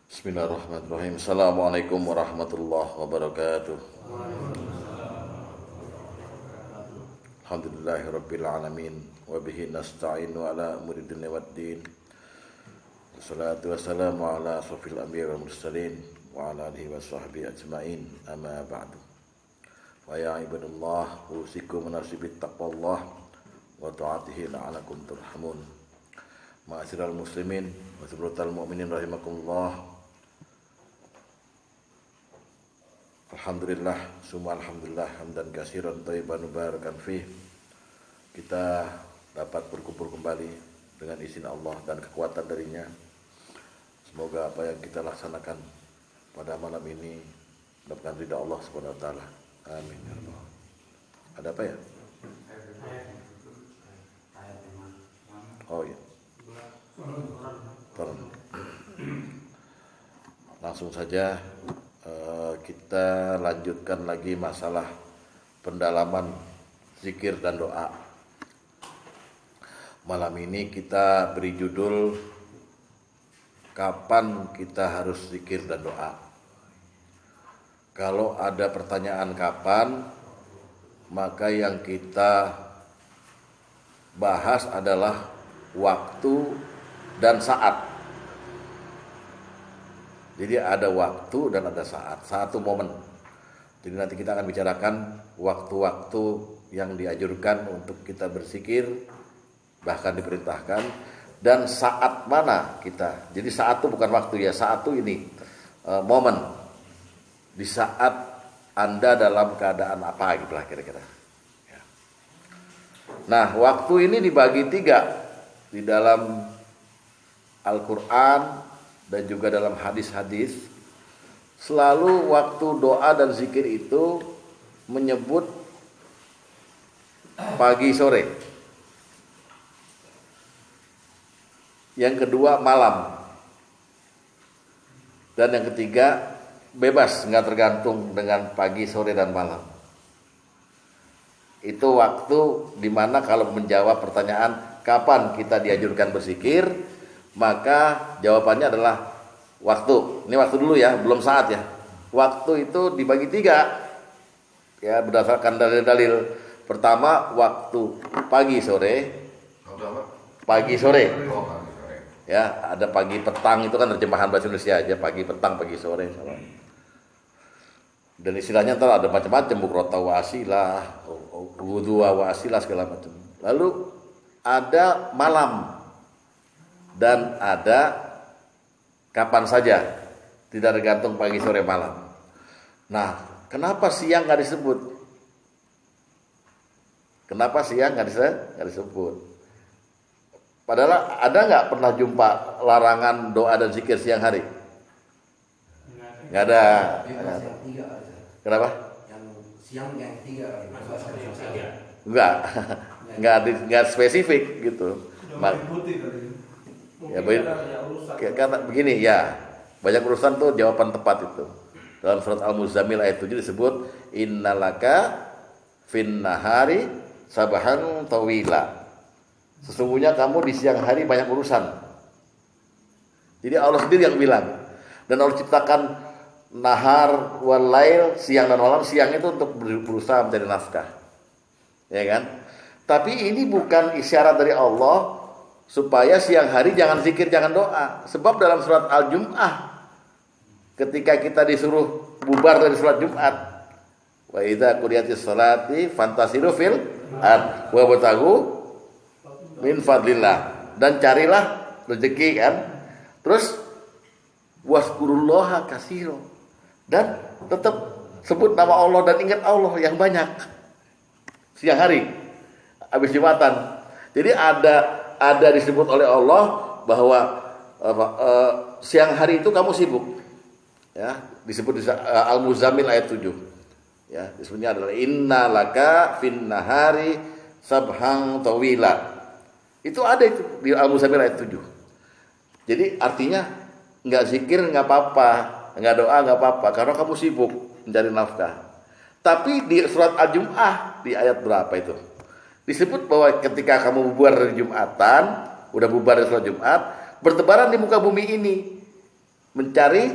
Bismillahirrahmanirrahim. Assalamualaikum warahmatullahi wabarakatuh. Alhamdulillahirabbil alamin wa bihi nasta'inu ala umuri dunya waddin. Wassalatu wassalamu ala asrofil anbiya'i wal mursalin wa ala alihi washabbihi ajmain. Amma ba'du. Wa ya ibadallah, usikum nafsi bittaqwallah wa ta'atihi la'alakum turhamun. Ma'asyiral muslimin wa sabratal mu'minin rahimakumullah. Alhamdulillah, summa alhamdulillah, hamdan katsiran thayyiban mubarakan fih. Kita dapat berkumpul kembali dengan izin Allah dan kekuatan darinya. Semoga apa yang kita laksanakan pada malam ini mendapatkan ridha Allah Subhanahu wa taala. Amin ya rabbal alamin. Ada apa ya? Oh ya. Langsung saja kita lanjutkan lagi masalah pendalaman zikir dan doa. Malam ini kita beri judul kapan kita harus zikir dan doa. Kalau ada pertanyaan kapan, maka yang kita bahas adalah waktu dan saat. Jadi ada waktu dan ada saat, satu momen. Jadi nanti kita akan bicarakan waktu-waktu yang dianjurkan untuk kita berzikir, bahkan diperintahkan, dan saat mana kita. Jadi saat itu bukan waktu ya, saat itu ini momen. Di saat Anda dalam keadaan apa gitu lah kira-kira. Ya. Nah, waktu ini dibagi 3 di dalam Al-Quran dan juga dalam hadis-hadis. Selalu waktu doa dan zikir itu menyebut pagi sore. Yang kedua malam. Dan yang ketiga bebas, nggak tergantung dengan pagi, sore, dan malam. Itu waktu dimana kalau menjawab pertanyaan kapan kita dianjurkan berzikir, maka jawabannya adalah waktu. Ini waktu dulu ya, belum saat ya. Waktu itu dibagi 3 ya, berdasarkan dalil-dalil. Pertama waktu pagi sore. Pagi sore. Ya, ada pagi petang, itu kan terjemahan bahasa Indonesia aja, pagi petang, pagi sore. Dan istilahnya ntar ada macam-macam, bukrota wa asilah, wudhuwa wa asilah, segala macam. Lalu ada malam dan ada kapan saja, tidak tergantung pagi, sore, malam. Nah, kenapa siang nggak disebut? Kenapa siang nggak disebut? Padahal ada nggak pernah jumpa larangan doa dan zikir siang hari? Nggak ada. Kenapa? Yang siang yang 3. Nggak spesifik gitu. Ya, karena begini ya, banyak urusan tuh jawaban tepat itu. Dalam surat Al-Muzammil ayat 7 disebut innalaka fin nahari sabahan tawila. Sesungguhnya kamu di siang hari banyak urusan. Jadi Allah sendiri yang bilang. Dan Allah ciptakan nahar wal lail, siang dan malam. Siang itu untuk berusaha mencari nafkah. Ya kan? Tapi ini bukan isyarat dari Allah supaya siang hari jangan zikir, jangan doa. Sebab dalam surat Al-Jum'ah, ketika kita disuruh bubar dari surat Jumat, wa idza qudiyatis sholati fantasiru fil ard wa batagu min fadlillah, dan carilah rezeki kan. Terus wazkurullaha katsira, dan tetap sebut nama Allah dan ingat Allah yang banyak siang hari habis Jumatan. Jadi ada disebut oleh Allah bahwa siang hari itu kamu sibuk. Ya, disebut di Al-Muzammil ayat 7. Ya, disebutnya adalah innalaka fin nahari sabhan tawila. Itu ada itu di Al-Muzammil ayat 7. Jadi artinya enggak zikir enggak apa-apa, enggak doa enggak apa-apa karena kamu sibuk mencari nafkah. Tapi di surat Al-Jum'ah di ayat berapa itu? Disebut bahwa ketika kamu bubar dari Jumatan, udah bubar dari sholat Jumat, bertebaran di muka bumi ini mencari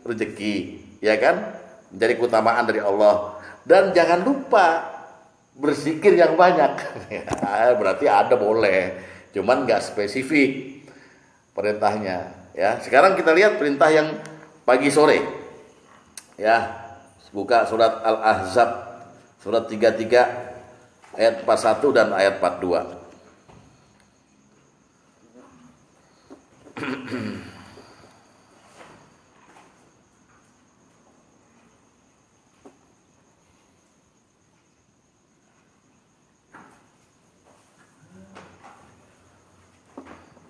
rezeki, ya kan? Mencari keutamaan dari Allah. Dan jangan lupa berzikir yang banyak. Berarti ada boleh, cuman nggak spesifik perintahnya. Ya, sekarang kita lihat perintah yang pagi sore. Ya, buka surat Al-Ahzab, surat 33 ayat 41 dan ayat 42.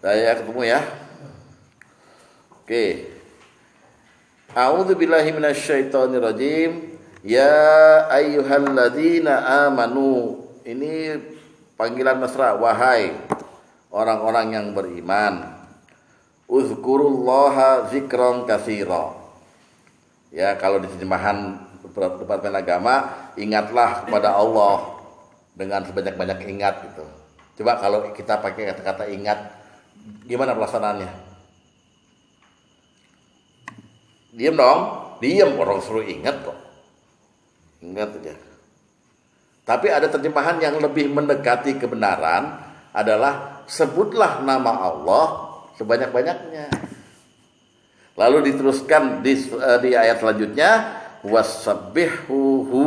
Saya ketemu ya. Oke. A'udzu billahi minasyaitonir rajim. Ya ayyuhalladzina amanu. Ini panggilan mesra, wahai orang-orang yang beriman. Uzkurullaha zikran katsira. Ya, kalau di terjemahan Departemen Agama, ingatlah kepada Allah dengan sebanyak-banyak ingat gitu. Coba kalau kita pakai kata-kata ingat, gimana pelaksanaannya? Diam dong, diam, orang suruh ingat kok. Ingat aja. Tapi ada terjemahan yang lebih mendekati kebenaran adalah sebutlah nama Allah sebanyak-banyaknya. Lalu diteruskan di ayat selanjutnya, wasabbihuhu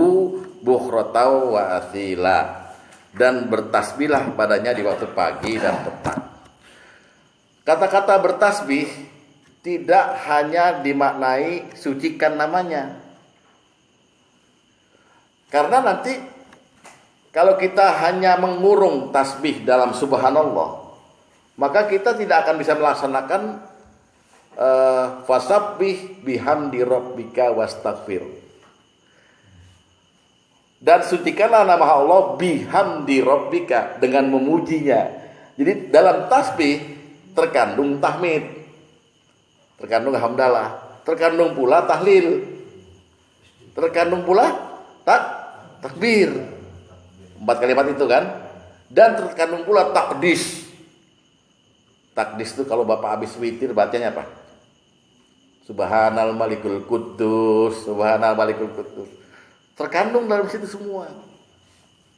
bukhratan wa asila, dan bertasbihlah padanya di waktu pagi dan petang. Kata-kata bertasbih tidak hanya dimaknai sucikan namanya. Karena nanti kalau kita hanya mengurung tasbih dalam subhanallah, maka kita tidak akan bisa melaksanakan fasabbih bihamdi rabbika wastaghfir. Dan sucikanlah nama Allah bihamdi rabbika, dengan memujinya. Jadi dalam tasbih terkandung tahmid, terkandung hamdalah, terkandung pula tahlil, terkandung pula takbir. 4 kalimat itu kan. Dan terkandung pula takdis. Takdis itu kalau Bapak habis witir bacanya apa? Subhanal malikul quddus, subhanal malikul quddus. Terkandung dalam situ semua.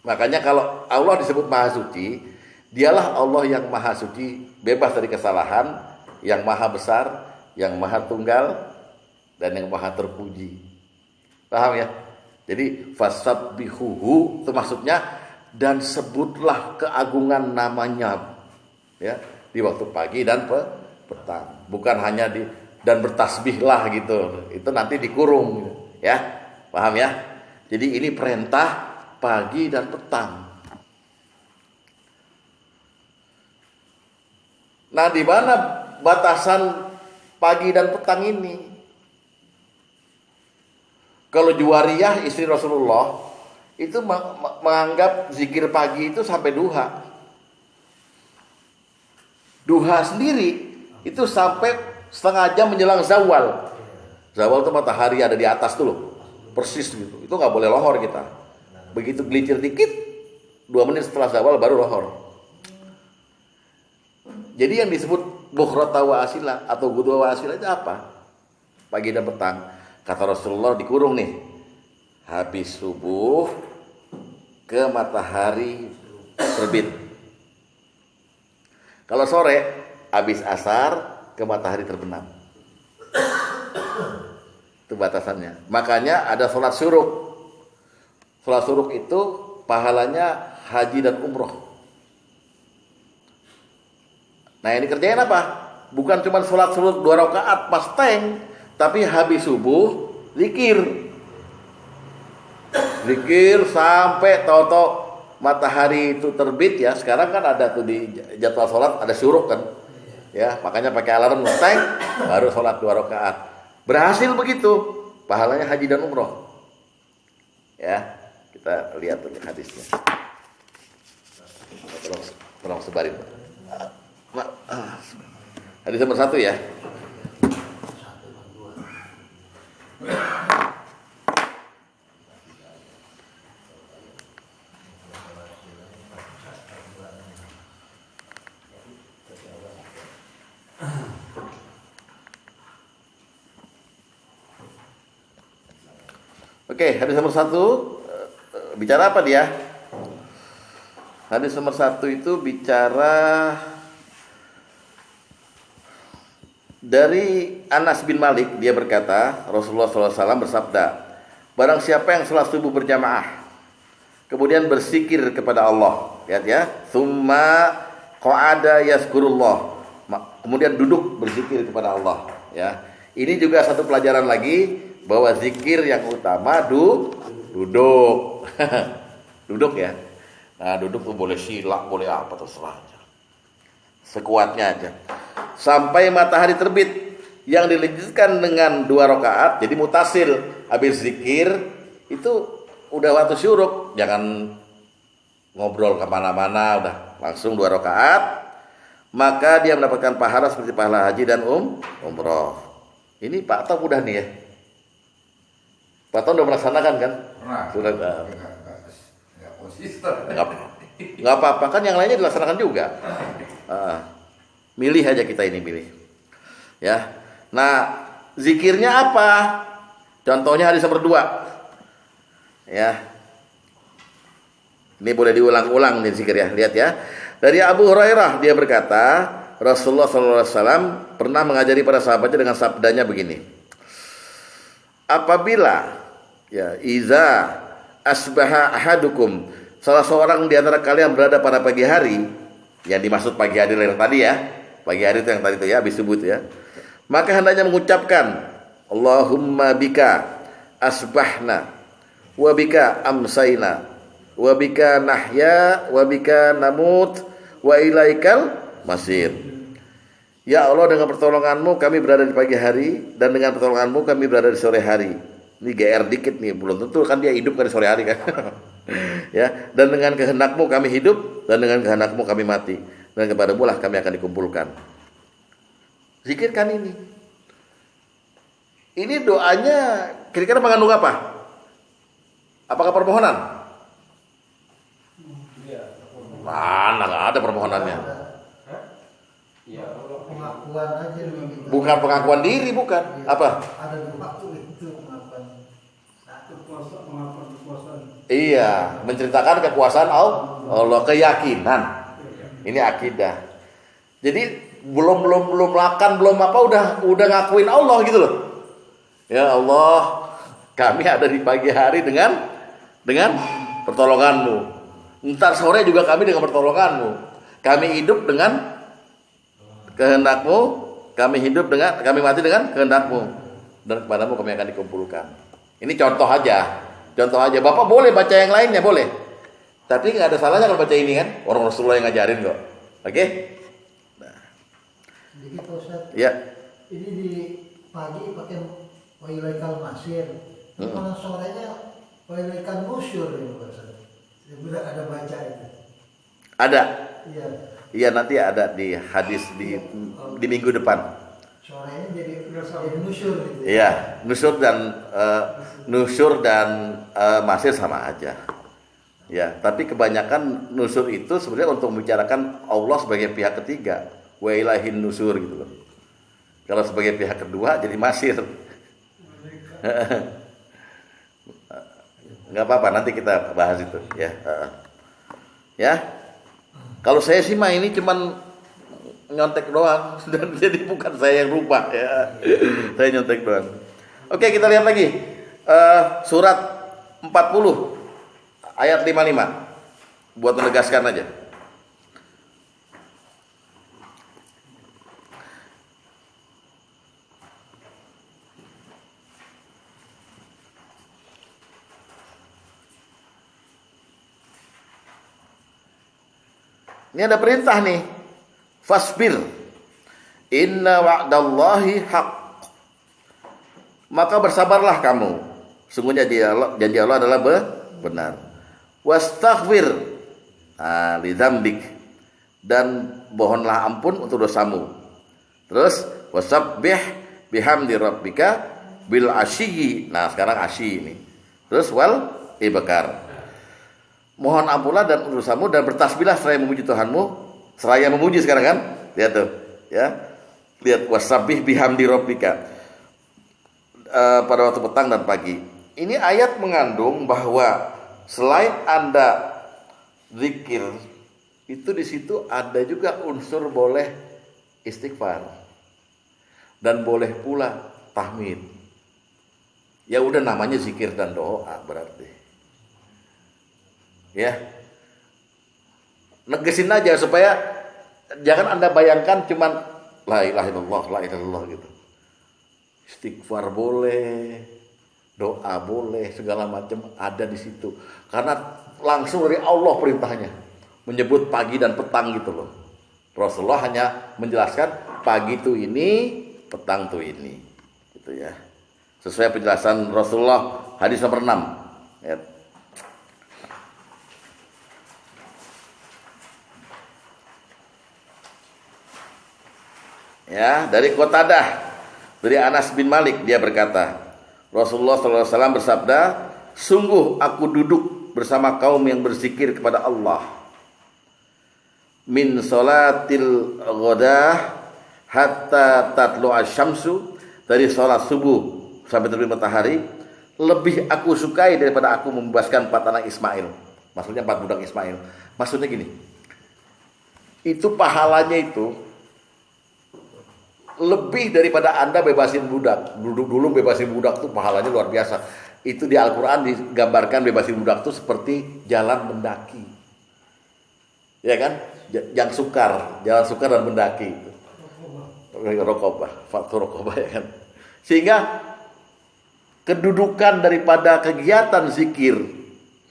Makanya kalau Allah disebut maha suci, dialah Allah yang maha suci, bebas dari kesalahan, yang maha besar, yang maha tunggal, dan yang maha terpuji. Paham ya? Jadi fasabbihuhu itu maksudnya, dan sebutlah keagungan namanya ya di waktu pagi dan petang. Bukan hanya dan bertasbihlah gitu. Itu nanti dikurung ya. Paham ya? Jadi ini perintah pagi dan petang. Nah, di mana batasan pagi dan petang ini? Kalau Juwariyah istri Rasulullah itu menganggap zikir pagi itu sampai duha. Duha sendiri itu sampai setengah jam menjelang zawal. Zawal itu matahari ada di atas tuh loh, persis gitu. Itu nggak boleh lohor kita. Begitu gelincir dikit, 2 menit setelah zawal baru lohor. Jadi yang disebut bukhrata wa asila atau gudwa wa asila itu apa? Pagi dan petang. Kata Rasulullah dikurung nih. Habis subuh ke matahari terbit. Kalau sore habis asar ke matahari terbenam. Itu batasannya. Makanya ada sholat syuruk. Sholat syuruk itu pahalanya haji dan umroh. Nah, yang dikerjain apa? Bukan cuma sholat syuruk 2 rakaat pas teng, tapi habis subuh zikir. Zikir sampai tahu-tahu matahari itu terbit ya. Sekarang kan ada tuh di jadwal sholat ada syuruk kan. Ya, makanya pakai alarm teng baru sholat 2 rakaat. Berhasil begitu, pahalanya haji dan umroh. Ya, kita lihat tuh hadisnya. Tolong sebarin. Hadis nomor 1 ya. Oke, hadis nomor 1 bicara apa dia? Hadis nomor 1 itu bicara dari Anas bin Malik. Dia berkata, Rasulullah SAW bersabda, barang siapa yang sholat subuh berjamaah, kemudian berzikir kepada Allah, lihat ya, summa qa'ada yazkurullah, kemudian duduk berzikir kepada Allah, ya. Ini juga satu pelajaran lagi bahwa zikir yang utama duduk. Duduk ya. Nah, duduk tuh boleh sila, boleh apa terserah aja. Sekuatnya aja. Sampai matahari terbit, yang dilanjutkan dengan 2 rakaat, jadi mutasil. Habis zikir itu udah waktu syuruk, jangan ngobrol kemana-mana, udah langsung 2 rakaat, maka dia mendapatkan pahala seperti pahala haji dan umroh. Ini Pak Tom udah nih ya. Pak Tom udah melaksanakan kan? Pernah. Sudah. Nggak konsisten. Nggak apa-apa kan, yang lainnya dilaksanakan juga. Milih aja kita ini, milih. Ya. Nah, zikirnya apa? Contohnya hadis nomor 2. Ya. Ini boleh diulang-ulang nih zikir ya. Lihat ya. Dari Abu Hurairah dia berkata, Rasulullah SAW pernah mengajari para sahabatnya dengan sabdanya begini. Apabila ya iza asbaha ahadukum, salah seorang di antara kalian berada pada pagi hari, yang dimaksud pagi hari yang tadi ya, pagi hari itu yang tadi itu ya, habis subuh itu ya, maka hendaknya mengucapkan Allahumma bika asbahna wa bika amsayna wa bika nahya wa bika namut wa ilaikal masir. Ya Allah, dengan pertolonganmu kami berada di pagi hari, dan dengan pertolonganmu kami berada di sore hari. Ini GR dikit nih, belum tentu kan dia hidup kan di sore hari kan. Ya, dan dengan kehendakmu kami hidup, dan dengan kehendakmu kami mati, dan kepadamu lah kami akan dikumpulkan. Zikirkan ini. Ini doanya kira-kira mengandung apa? Apakah permohonan? Mana nggak ada permohonannya. Pengakuan aja gitu. Bukan pengakuan diri, bukan. Apa? Ada 2 waktu itu pengakuan. Satu pengakuan kekuasaan. Iya, menceritakan kekuasaan Allah, keyakinan. Ini akidah. Jadi belum makan, belum apa udah ngakuin Allah gitu loh. Ya Allah, kami ada di pagi hari dengan pertolonganmu. Ntar sore juga kami dengan pertolonganmu. Kami hidup dengan kehendakmu, kami mati dengan kehendakmu, dan kepadamu kami akan dikumpulkan. Ini contoh aja. Bapak boleh baca yang lainnya, boleh, tapi nggak ada salahnya kalau baca ini kan, orang Rasulullah yang ngajarin kok. Oke? Nah. Jadi Pak Ustaz, Ya. ini di pagi pakai wailaikal masir, kalau sorenya wailaikal musyur ya Pak Ustaz. Sudah ada baca itu. Ada. Iya. Iya, nanti ada di hadis di minggu depan. Sorenya jadi musyur gitu. Iya, nusyur dan masir sama aja. Ya, tapi kebanyakan nusyur itu sebenarnya untuk membicarakan Allah sebagai pihak ketiga. Wa ilahin nusyur gitu loh. Kalau sebagai pihak kedua jadi masir. Nggak apa-apa, nanti kita bahas itu ya. Ya. Kalau saya sih mah ini cuman nyontek doang, dan jadi bukan saya yang rubah ya. Saya nyontek doang. Oke, kita lihat lagi surat 40 ayat 55 buat menegaskan aja. Ini ada perintah nih. Fasbir. Inna wa'dallahi haq. Maka bersabarlah kamu. Sungguhnya janji Allah adalah benar. Wastaghfir li dzambik. Dan mohonlah ampun untuk dosamu. Terus wasabbih bihamdi rabbika bil asyi. Nah, sekarang asyi ini. Terus wal ibkar. Mohon ampunlah dan dosamu, dan bertasbihlah seraya memuji Tuhanmu. Seraya memuji sekarang kan? Lihat tuh, ya. Lihat wasabbih bihamdi rabbika. Pada waktu petang dan pagi. ini ayat mengandung bahwa selain Anda zikir, itu di situ ada juga unsur boleh istighfar dan boleh pula tahmid. Ya udah namanya zikir dan doa berarti. Ya. Negesin aja supaya jangan Anda bayangkan cuman la ilaha illallah, la ilaha illallah gitu. Istighfar boleh, doa boleh, segala macam ada di situ. Karena langsung dari Allah perintahnya. Menyebut pagi dan petang gitu loh. Rasulullah hanya menjelaskan pagi itu ini, petang itu ini. Gitu ya. Sesuai penjelasan Rasulullah hadis nomor 6. Ya. Ya, dari Qatadah, dari Anas bin Malik, dia berkata, Rasulullah SAW bersabda, sungguh aku duduk bersama kaum yang berzikir kepada Allah min salatil ghadah hatta tatlu asyamsu, dari salat subuh sampai terbit matahari, lebih aku sukai daripada aku membebaskan 4 anak Ismail. Maksudnya 4 budak Ismail. Maksudnya gini, itu pahalanya itu lebih daripada Anda bebasin budak. Dulu bebasin budak tuh pahalanya luar biasa. Itu di Al-Quran digambarkan bebasin budak tuh seperti jalan mendaki. Ya kan? Yang sukar, jalan sukar dan mendaki. Rokobah, faktor rokobah ya kan. Sehingga kedudukan daripada kegiatan zikir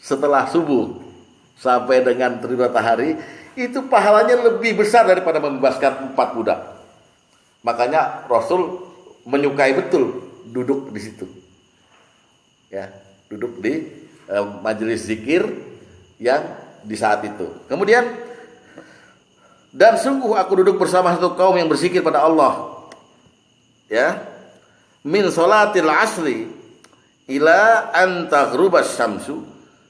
setelah subuh sampai dengan terbit matahari itu pahalanya lebih besar daripada membebaskan 4 budak. Makanya Rasul menyukai betul duduk di situ. Ya, duduk di majelis zikir yang di saat itu. Kemudian, dan sungguh aku duduk bersama satu kaum yang berzikir pada Allah. Ya. Min salatil asri ila an taghrubas syamsu,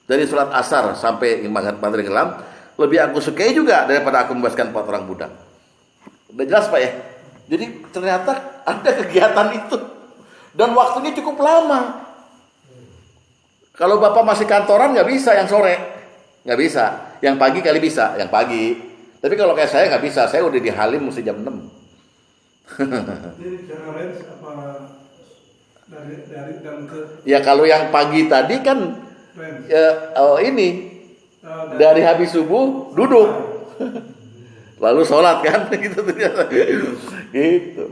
dari salat asar sampai matahari tenggelam, lebih aku sukai juga daripada aku membebaskan 4 orang budak. Udah jelas Pak ya? Jadi ternyata ada kegiatan itu dan waktunya cukup lama. Kalau Bapak masih kantoran nggak bisa yang sore, nggak bisa. Yang pagi kali bisa, yang pagi. Tapi kalau kayak saya nggak bisa, saya udah di Halim mesti jam 6. Jadi cara range apa dari dan ke? Ya kalau yang pagi tadi kan ini dari habis subuh duduk. Lalu sholat kan gitu ternyata. Gitu.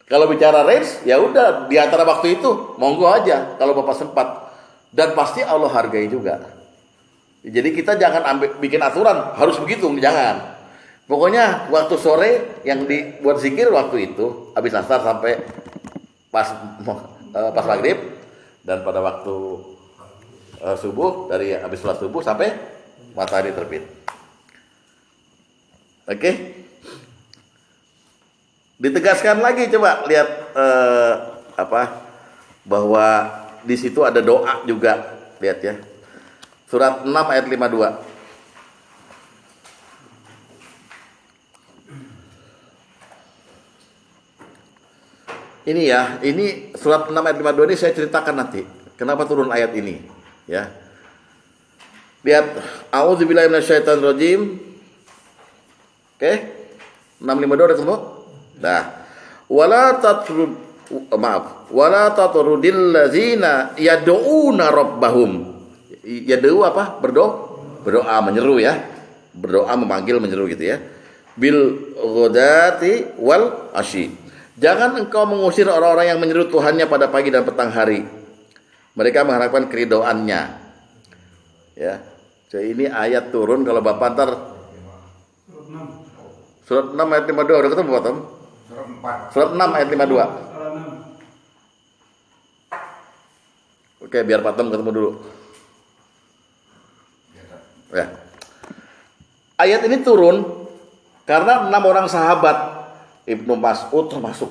Kalau bicara range ya udah di antara waktu itu monggo aja kalau Bapak sempat, dan pasti Allah hargai juga. Jadi kita jangan bikin aturan harus begitu, jangan. Pokoknya waktu sore yang dibuat zikir waktu itu habis asar sampai pas maghrib, dan pada waktu subuh dari habis sholat subuh sampai matahari terbit. Oke. Ditegaskan lagi, coba lihat bahwa di situ ada doa juga, lihat ya. Surat 6 ayat 52. Ini ya, ini surat 6 ayat 52 ini saya ceritakan nanti. Kenapa turun ayat ini, ya. Lihat, a'udzubillahi minasyaitonirrajim. Oke. 652 udah ketemu? Nah, wala tatrudil ladzina yad'una rabbahum. Yad'u apa? Berdoa menyeru ya. Berdoa memanggil menyeru gitu ya. Bil ghadati wal asyi. Jangan engkau mengusir orang-orang yang menyeru Tuhannya pada pagi dan petang hari. Mereka mengharapkan keridhaannya. Ya. Jadi ini ayat turun kalau Bapak ntar Surat 6 ayat 52 udah ketemu Pak Tom? Surat 6 ayat 52. Oke, biar Pak Tom ketemu dulu. Ya. Ayat ini turun karena 6 orang sahabat, Ibnu Mas'ud termasuk.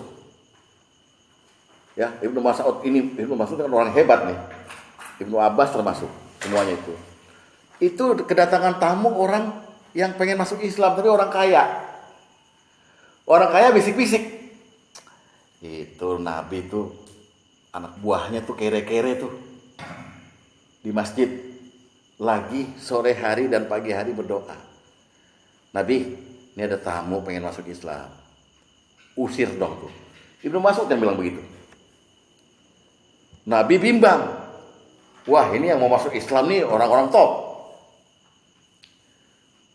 Ya, Ibnu Mas'ud kan orang hebat nih. Ibnu Abbas termasuk, semuanya itu. Itu kedatangan tamu orang yang pengen masuk Islam tapi orang kaya. Orang kaya bisik-bisik. Itu Nabi tuh anak buahnya tuh kere-kere tuh di masjid lagi sore hari dan pagi hari berdoa. Nabi, ini ada tamu pengen masuk Islam, usir dong tuh. Ibnu Mas'ud yang bilang begitu. Nabi bimbang, wah ini yang mau masuk Islam nih orang-orang top,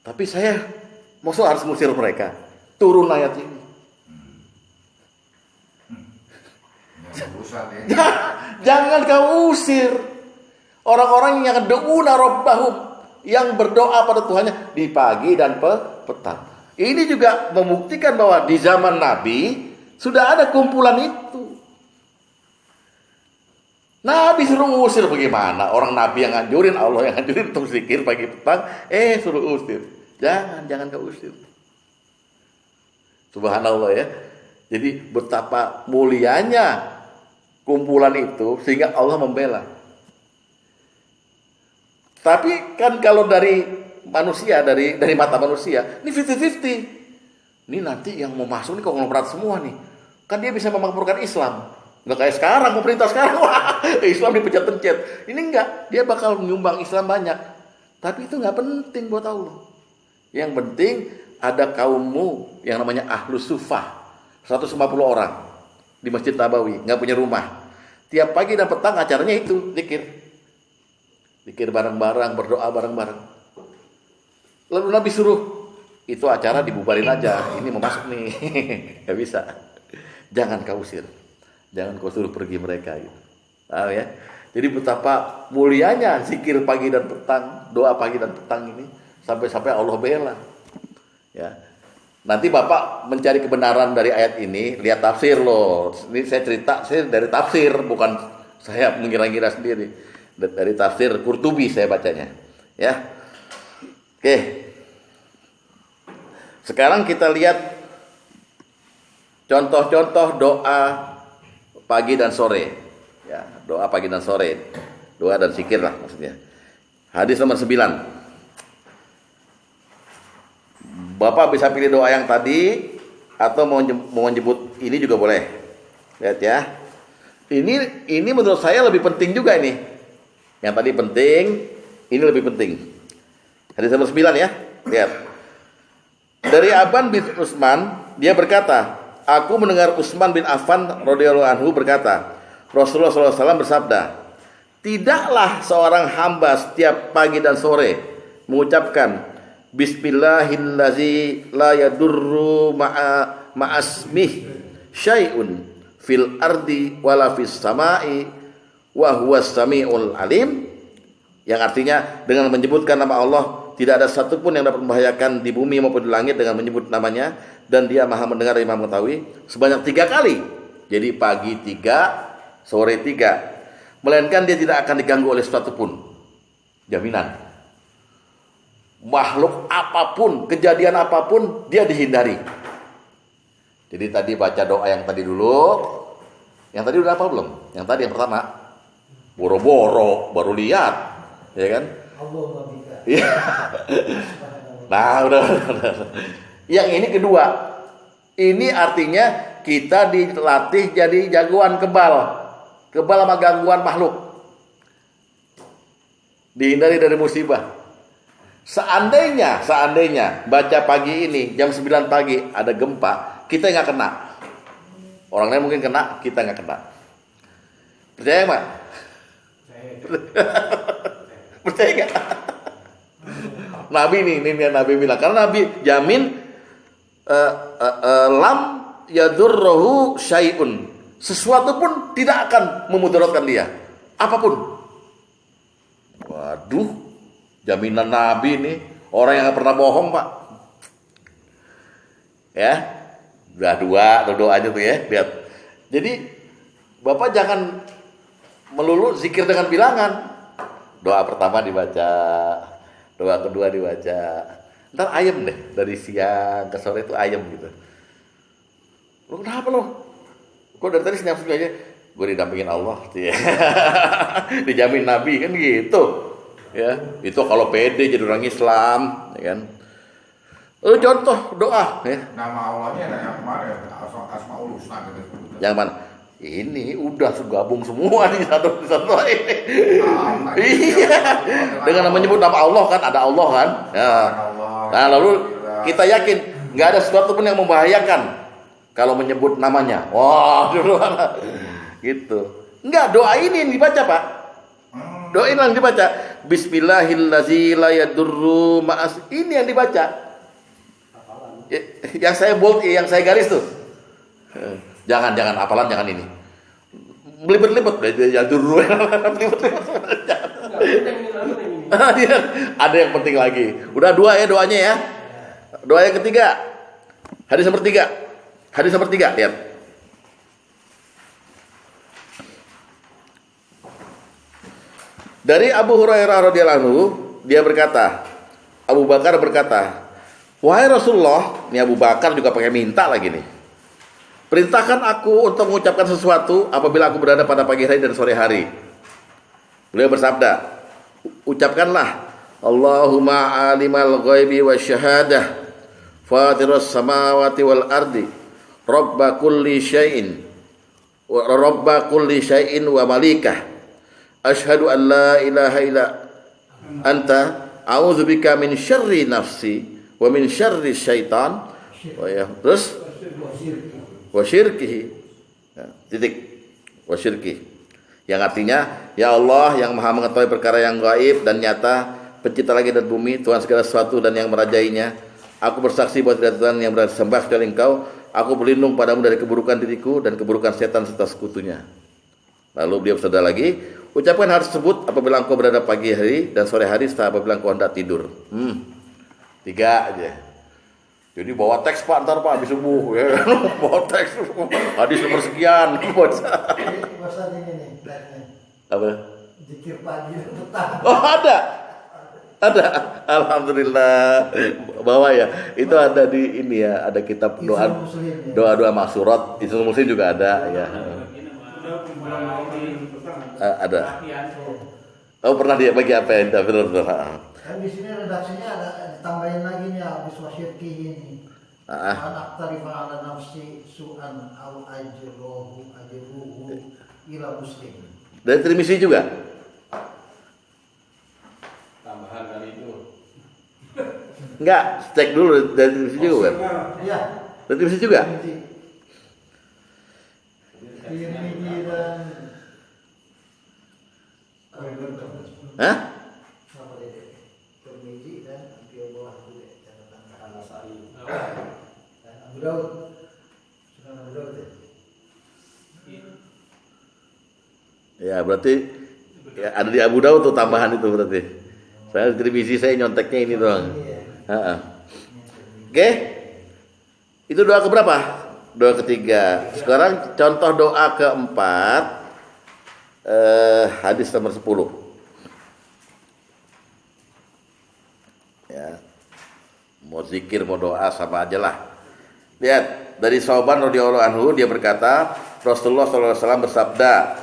tapi saya maksud harus mengusir mereka. Turun ayat ini. Jangan kau usir orang-orang yang douna rabbahum, yang berdoa pada Tuhannya di pagi dan petang. Ini juga membuktikan bahwa di zaman Nabi sudah ada kumpulan itu. Nabi suruh usir, bagaimana? Orang Nabi yang nganjurin, Allah yang nganjurin untuk zikir pagi petang, suruh usir. Jangan kau usir. Subhanallah ya. Jadi betapa mulianya kumpulan itu sehingga Allah membela. Tapi kan kalau dari manusia, dari mata manusia, ini 50-50. Ini nanti yang mau masuk ini konglomerat semua nih. Kan dia bisa memakmurkan Islam. Nggak kayak sekarang, pemerintah sekarang, wah, Islam dipencet-pencet. Ini enggak, dia bakal menyumbang Islam banyak. Tapi itu nggak penting buat Allah. Yang penting ada kaummu yang namanya Ahlus Sufah. 150 orang di Masjid Nabawi, nggak punya rumah. Tiap pagi dan petang acaranya itu, zikir bareng-bareng, berdoa bareng-bareng. Lalu Nabi suruh, itu acara dibubarin aja, ini mau masuk nih. Gak bisa. Jangan kau usir, jangan kau suruh pergi mereka gitu. Paham ya? Jadi betapa mulianya zikir pagi dan petang, doa pagi dan petang ini, sampai-sampai Allah bela. Ya. Nanti Bapak mencari kebenaran dari ayat ini, lihat tafsir loh. Ini saya dari tafsir, bukan saya mengira-ngira sendiri. Dari tafsir Qurtubi saya bacanya. Ya. Oke. Sekarang kita lihat contoh-contoh doa pagi dan sore. Ya, doa pagi dan sore. Doa dan zikir lah maksudnya. Hadis nomor 9. Bapak bisa pilih doa yang tadi atau mau menyebut ini juga boleh. Lihat ya. Ini menurut saya lebih penting juga ini. Yang tadi penting, ini lebih penting. Hadis nomor 9 ya. Lihat. Dari Aban bin Utsman, dia berkata, aku mendengar Utsman bin Affan radhiyallahu anhu berkata, Rasulullah SAW bersabda, tidaklah seorang hamba setiap pagi dan sore mengucapkan Bismillahillazi la yadurru ma'asmih syai'un fil ardi wala fis sama'i wa huwas sami'ul alim, yang artinya dengan menyebutkan nama Allah tidak ada satupun yang dapat membahayakan di bumi maupun di langit dengan menyebut namanya, dan dia maha mendengar dan maha mengetahui, sebanyak 3 kali. Jadi pagi 3, sore 3, melainkan dia tidak akan diganggu oleh sesuatu pun. Jaminan. Makhluk apapun, kejadian apapun, dia dihindari. Jadi tadi baca doa yang tadi dulu. Yang tadi udah apa belum? Yang tadi yang pertama, boro-boro baru lihat, ya kan? Iya. Nah, udah. Yang ini kedua. Ini artinya kita dilatih jadi jagoan kebal sama gangguan makhluk. Dihindari dari musibah. Seandainya baca pagi ini jam 9 pagi ada gempa, kita nggak kena. Orang lain mungkin kena, kita nggak kena. Percaya nggak? Percaya nggak? Nabi ini Nabi bilang, karena Nabi jamin lam yadurruhu syai'un, sesuatu pun tidak akan memudaratkan dia, apapun. Waduh. Jaminan Nabi nih, orang yang gak pernah bohong Pak. Ya, udah doa aja tuh ya, lihat. Jadi Bapak jangan melulu zikir dengan bilangan. Doa pertama dibaca, doa kedua dibaca. Ntar ayam deh, dari siang ke sore itu ayam gitu. Lo kenapa lo? Kok dari tadi senyum aja? Gue didampingin Allah, ya. Dijamin Nabi kan gitu. Ya, itu kalau pede jadi orang Islam, ya kan? Contoh doa, ya. Nama Allahnya yang kemarin, Asmaul Husna gitu. Yang mana? Ini udah gabung semua di satu ini. Iya. Dengan menyebut nama Allah kan, ada Allah kan. Ya. Nah, lalu kita yakin nggak ada sesuatu pun yang membahayakan kalau menyebut namanya. Wah, gitu. Enggak, doa ini yang dibaca, Pak. Doa ini yang dibaca. Bismillahirrahmanirrahim la yadurru ma'as. Ini yang dibaca. Yang saya bold, yang saya garis tuh. Jangan hafalan, jangan ini. Belibet-libet ya dulu. Ada yang penting lagi. Udah 2 ya doanya ya. Doa yang ketiga. Hadis nomor 3. Hadis nomor 3, lihat. Dari Abu Hurairah radhiyallahu anhu, dia berkata, Abu Bakar berkata, "Wahai Rasulullah," ini Abu Bakar juga pakai minta lagi nih. "Perintahkan aku untuk mengucapkan sesuatu apabila aku berada pada pagi hari dan sore hari." Beliau bersabda, "Ucapkanlah, Allahumma alimal ghaibi wasyahadah, fatirus samawati wal ardi, rabba kulli syai'in wa malikah, asyhadu an la ilaha illa anta, a'udzubika min syarri nafsi wa min syarri syaitan." Terus wa syirkihi. Titik. Wa syirkihi. Yang artinya, ya Allah yang maha mengetahui perkara yang gaib dan nyata, pencipta langit dan bumi, Tuhan segala sesuatu dan yang merajainya. Aku bersaksi bahwa tidak ada Tuhan yang berhak disembah kecuali Engkau. Aku berlindung padamu dari keburukan diriku dan keburukan setan serta sekutunya. Lalu beliau bersabda lagi, ucapkan hal tersebut apabila engkau berada pagi hari dan sore hari serta apabila engkau hendak tidur. 3 aja. Jadi bawa teks Pak, ntar Pak habis subuh ya. Bawa teks hadis nomor sekian. Bahasa ini nih, Apa? zikir pagi dan petang. Oh, ada. Alhamdulillah. Bawa ya. Itu ada di ini ya, ada kitab doa doa maksurat. Itu Muslim juga ada ya. Ada. Oh, pernah dia bagi apa ya? Benar. Kan di sini redaksinya ada ditambahin lagi nih habis wasyirki ini. An aqtarifa ala nafsi su'an au ajruhu ila muslim. Dari Tirmizi juga? Tambahan kali itu. Enggak, cek dulu dari Tirmizi juga kan? Iya. Dari Tirmizi juga? Tirmizi dan Hah? Tirmizi dan Abu bawah juga catatan Al-Nasai. dan Abu Daud. Sunan Abu Daud ya. Ya, berarti ya, ada di Abu Daud tuh tambahan itu berarti. Saya di Tirmizi saya nyonteknya ini doang. Oke. Itu doa keberapa? Doa ketiga. Sekarang contoh doa keempat. Hadis nomor 10. Ya. Mau zikir, mau doa sama aja lah. Lihat, dari Sauban radhiyallahu anhu dia berkata, Rasulullah SAW bersabda,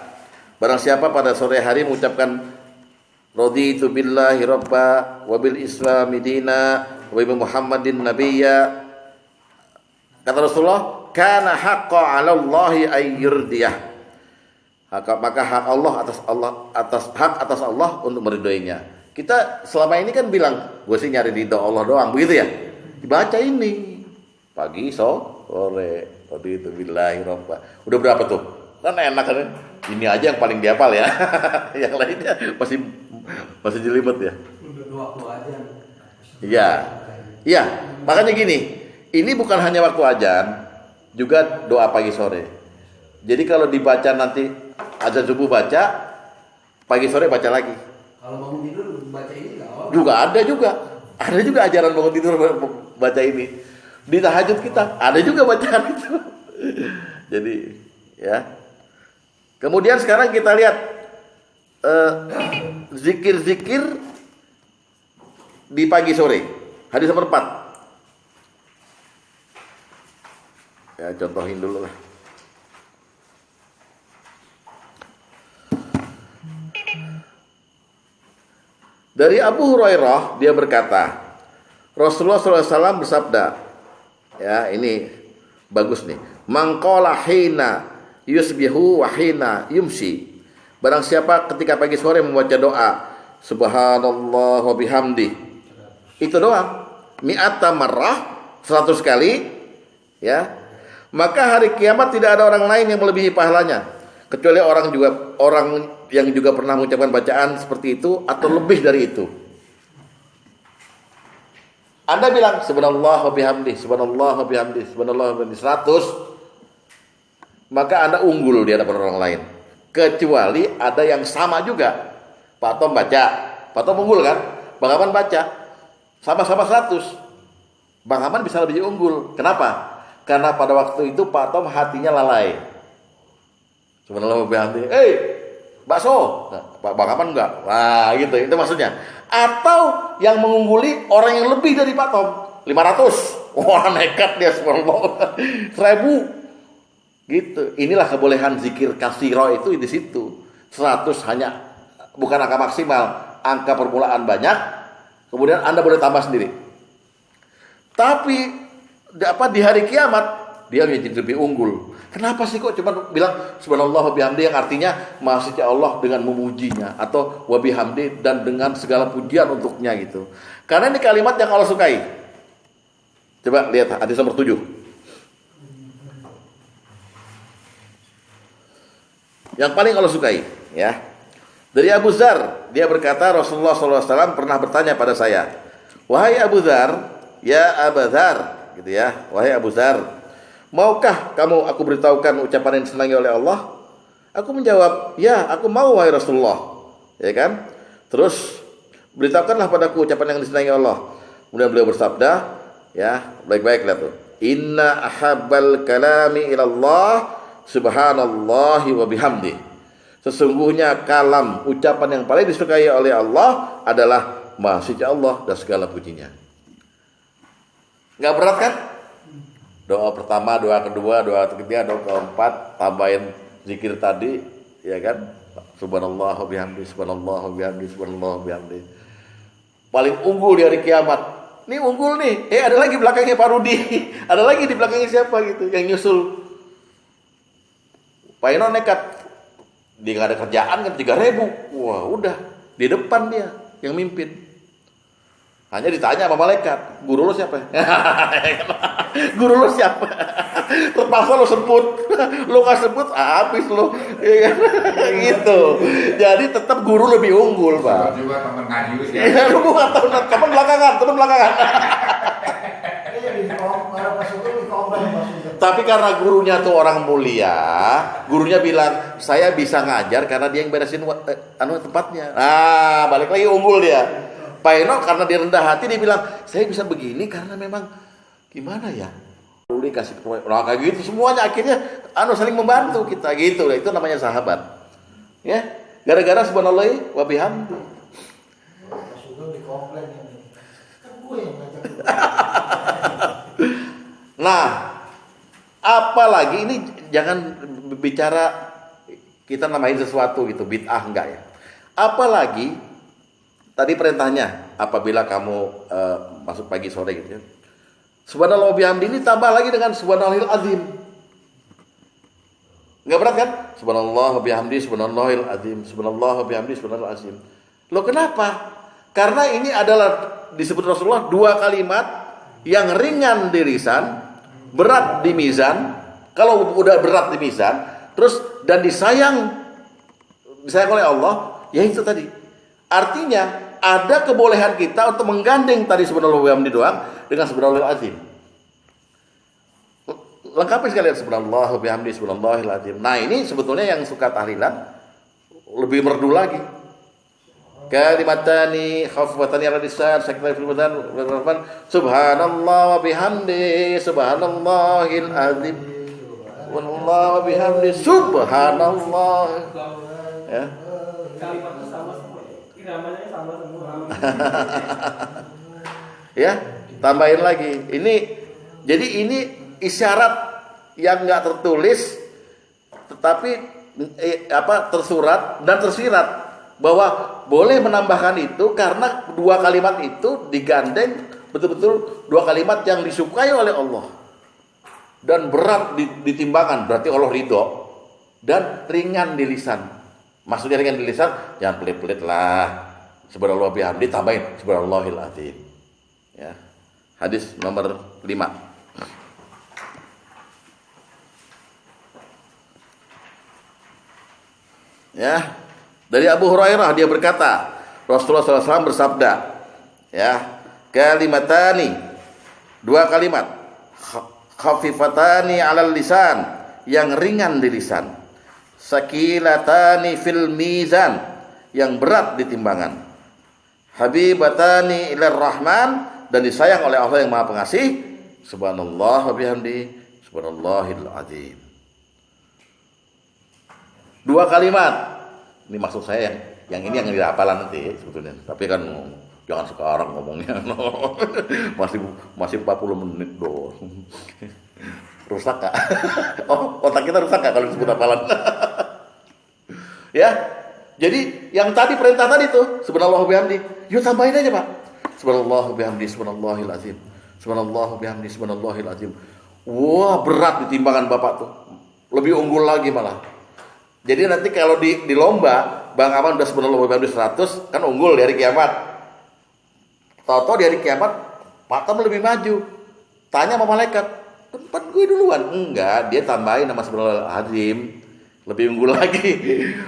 barang siapa pada sore hari mengucapkan raditu billahi rabba wa bil islami dina wa bi Muhammadin nabiyya, kata Rasulullah, kana haqqan 'ala Allahi ay yurdiyah. Maka hak atas Allah untuk meridhoinya. Kita selama ini kan bilang, gue sih nyari ridho Allah doang, begitu ya? Dibaca ini pagi, sore, raditu billahi rabba. Udah berapa tuh? Kan enak kan? Ini aja yang paling dihafal ya. Yang lainnya masih jelimet ya. Udah waktu aja. Iya. Iya, makanya gini. Ini bukan hanya waktu azan, juga doa pagi sore. Jadi kalau dibaca nanti azan subuh baca, pagi sore baca lagi. Kalau bangun tidur baca ini enggak apa-apa. Juga ada juga. Ada juga ajaran bangun tidur baca ini. Di tahajud kita ada juga bacaan itu. Jadi ya. Kemudian sekarang kita lihat zikir-zikir di pagi sore. Hadis nomor 4. Ya, contohin dulu lah. Dari Abu Hurairah dia berkata, Rasulullah SAW bersabda, ya ini bagus nih, man qala hina yusbihu wa hina yumsi. Barang siapa ketika pagi sore membaca doa subhanallah wa bihamdi, itu doang mi'ata marrah, 100 kali, ya, maka hari kiamat tidak ada orang lain yang melebihi pahalanya kecuali orang yang juga pernah mengucapkan bacaan seperti itu atau lebih dari itu. Anda bilang subhanallah wa bihamdi, subhanallah wa bihamdi, subhanallah wa bihamdi 100, maka Anda unggul di hadapan orang lain. Kecuali ada yang sama juga. Pak Tom baca, Pak Tom unggul kan? Bang Aman baca, sama-sama 100. Bang Aman bisa lebih unggul. Kenapa? Karena pada waktu itu Pak Tom hatinya lalai. Subhanallah wa bihamdi. Bakso. Nah, Bang Aman enggak. Wah, gitu. Itu maksudnya. Atau yang mengungguli orang yang lebih dari Pak Tom, 500. Wah, nekat dia subhanallah. 1000. Gitu. Inilah kebolehan zikir kasiro itu di situ. 100 hanya bukan angka maksimal, angka permulaan banyak. Kemudian Anda boleh tambah sendiri. Tapi di hari kiamat dia menjadi lebih unggul. Kenapa sih kok cuma bilang subhanallah wa bihamdi yang artinya Maha Suci Allah dengan memujinya, atau wa bihamdi dan dengan segala pujian untuknya gitu. Karena ini kalimat yang Allah sukai. Coba lihat hadis nomor 7. Yang paling Allah sukai, ya. Dari Abu Dzar, dia berkata Rasulullah SAW pernah bertanya pada saya, wahai Abu Dzar, ya Abu Dzar, gitu ya, wahai Abu Dzar, maukah kamu aku beritahukan ucapan yang disenangi oleh Allah? Aku menjawab, ya, aku mau wahai Rasulullah, ya kan? Terus beritahukanlah padaku ucapan yang disenangi Allah. Kemudian beliau bersabda, ya, baik-baik lihat tuh. Inna ahabbal kalami ilallah subhanallahi wa bihamdi. Sesungguhnya kalam, ucapan yang paling disukai oleh Allah adalah Maha Suci Allah dan segala pujinya. Nggak berat kan? Doa pertama, doa kedua, doa ketiga, doa keempat, tambahin zikir tadi, ya kan? Subhanallah wa bihamdi, subhanallah wa bihamdi, subhanallah wa bihamdi. Paling unggul di hari kiamat. Nih unggul nih. Ada lagi belakangnya Pak Rudi. Ada lagi di belakangnya siapa gitu yang nyusul. Pak Ino nekat. Dia nggak ada kerjaan kan 3.000. Wah, udah di depan dia yang mimpin. Hanya ditanya sama malaikat, guru lo siapa? Guru lo siapa? Terpaksa lo sebut. Lo nggak sebut, habis lo. Gitu. Jadi tetap guru lebih unggul, Pak. Juga teman ngaji ya. Iya, lu nggak tahu, teman belakangan. Tapi karena gurunya tuh orang mulia, gurunya bilang, saya bisa ngajar karena dia yang beresin tempatnya. Nah, balik lagi unggul dia. Pak Eno karena dia rendah hati, dia bilang, saya bisa begini karena memang gimana ya? Lu dikasih nah, kayak gitu semuanya akhirnya saling membantu kita gitu. Itu namanya sahabat. Ya, gara-gara subhanallah wa bihamdi. Nah, apalagi ini jangan bicara kita namain sesuatu gitu, bid'ah enggak ya. Apalagi tadi perintahnya apabila kamu masuk pagi sore gitu ya. Subhanallah wa bihamdi ini tambah lagi dengan subhanallahil azim. Enggak berat kan? Subhanallah wa bihamdi, subhanallahil azim, subhanallah wa bihamdi, subhanallahil azim. Loh kenapa? Karena ini adalah disebut Rasulullah 2 kalimat yang ringan di lisan, berat di mizan. Kalau udah berat di mizan, terus dan disayang oleh Allah, ya itu tadi. Artinya ada kebolehan kita untuk menggandeng tadi subhanallah wa bihamdi doang dengan subhanallahil azim. Lengkapi sekalian subhanallah wa bihamdi, subhanallahil azim. Nah, ini sebetulnya yang suka tahlilan lebih merdu lagi. Kalimatani khafifatani 'ala lisan sakitani fil badan subhanallah wa bihamdi subhanallahil azim wallahu wa bihamdi subhanallah. Ya. Kalimatnya sama semua. Iramanya sama semua. Ya, tambahin lagi. Jadi ini isyarat yang enggak tertulis tetapi tersurat dan tersirat bahwa boleh menambahkan itu karena 2 kalimat itu digandeng betul-betul 2 kalimat yang disukai oleh Allah dan berat ditimbangan, berarti Allah ridho. dan ringan di lisan. Maksudnya ringan di lisan, jangan pelit-pelit lah. Subhanallah bihamdi, tambahin subhanallahil azim. Ya. Hadis nomor 5. Ya, dari Abu Hurairah dia berkata, Rasulullah SAW bersabda, ya, kalimatani, 2 kalimat, khafifatani 'alal lisan, yang ringan di lisan, sakilatani fil mizan, yang berat di timbangan, habibatani ilar rahman, dan disayang oleh Allah yang Maha Pengasih, subhanallah wa bihamdi, subhanallahil azim. 2 kalimat. Ini maksud saya yang ini yang dihafalan nanti sebetulnya. Tapi kan jangan sekarang ngomongnya. masih 40 menit doang. Rusak Kak. Oh, otak kita rusak Kak kalau disebut hafalan. Ya. Jadi yang tadi perintah tadi tuh subhanallah bihamdi, yuk tambahin aja Pak. Subhanallah bihamdi, subhanallahil azim. Subhanallah bihamdi, subhanallahil azim. Wah, berat di timbangan Bapak tuh. Lebih unggul lagi malah. Jadi nanti kalau di lomba, Bang Aman udah subhanallah bihamdi 100, kan unggul di hari kiamat. Tahu-tahu di hari kiamat, Pak Tam lebih maju. Tanya sama malaikat, tempat gue duluan. Enggak, dia tambahin nama subhanallah azim. Lebih unggul lagi.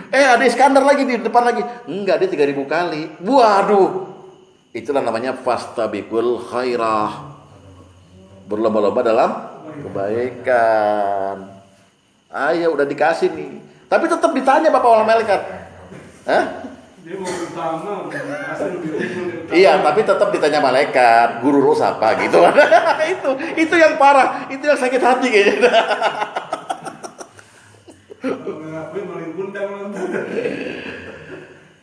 Ada Iskandar lagi di depan lagi. Enggak, dia 3000 kali. Waduh. Itulah namanya fastabiqul khairah. Berlomba-lomba dalam kebaikan. Ayo udah dikasih nih. Tapi tetap ditanya Bapak oleh malaikat. Hah? Dia mau utama, masih lebih unggul. Iya, tapi tetap ditanya malaikat, guru lu siapa gitu. itu yang parah, itu yang sakit hati kayaknya.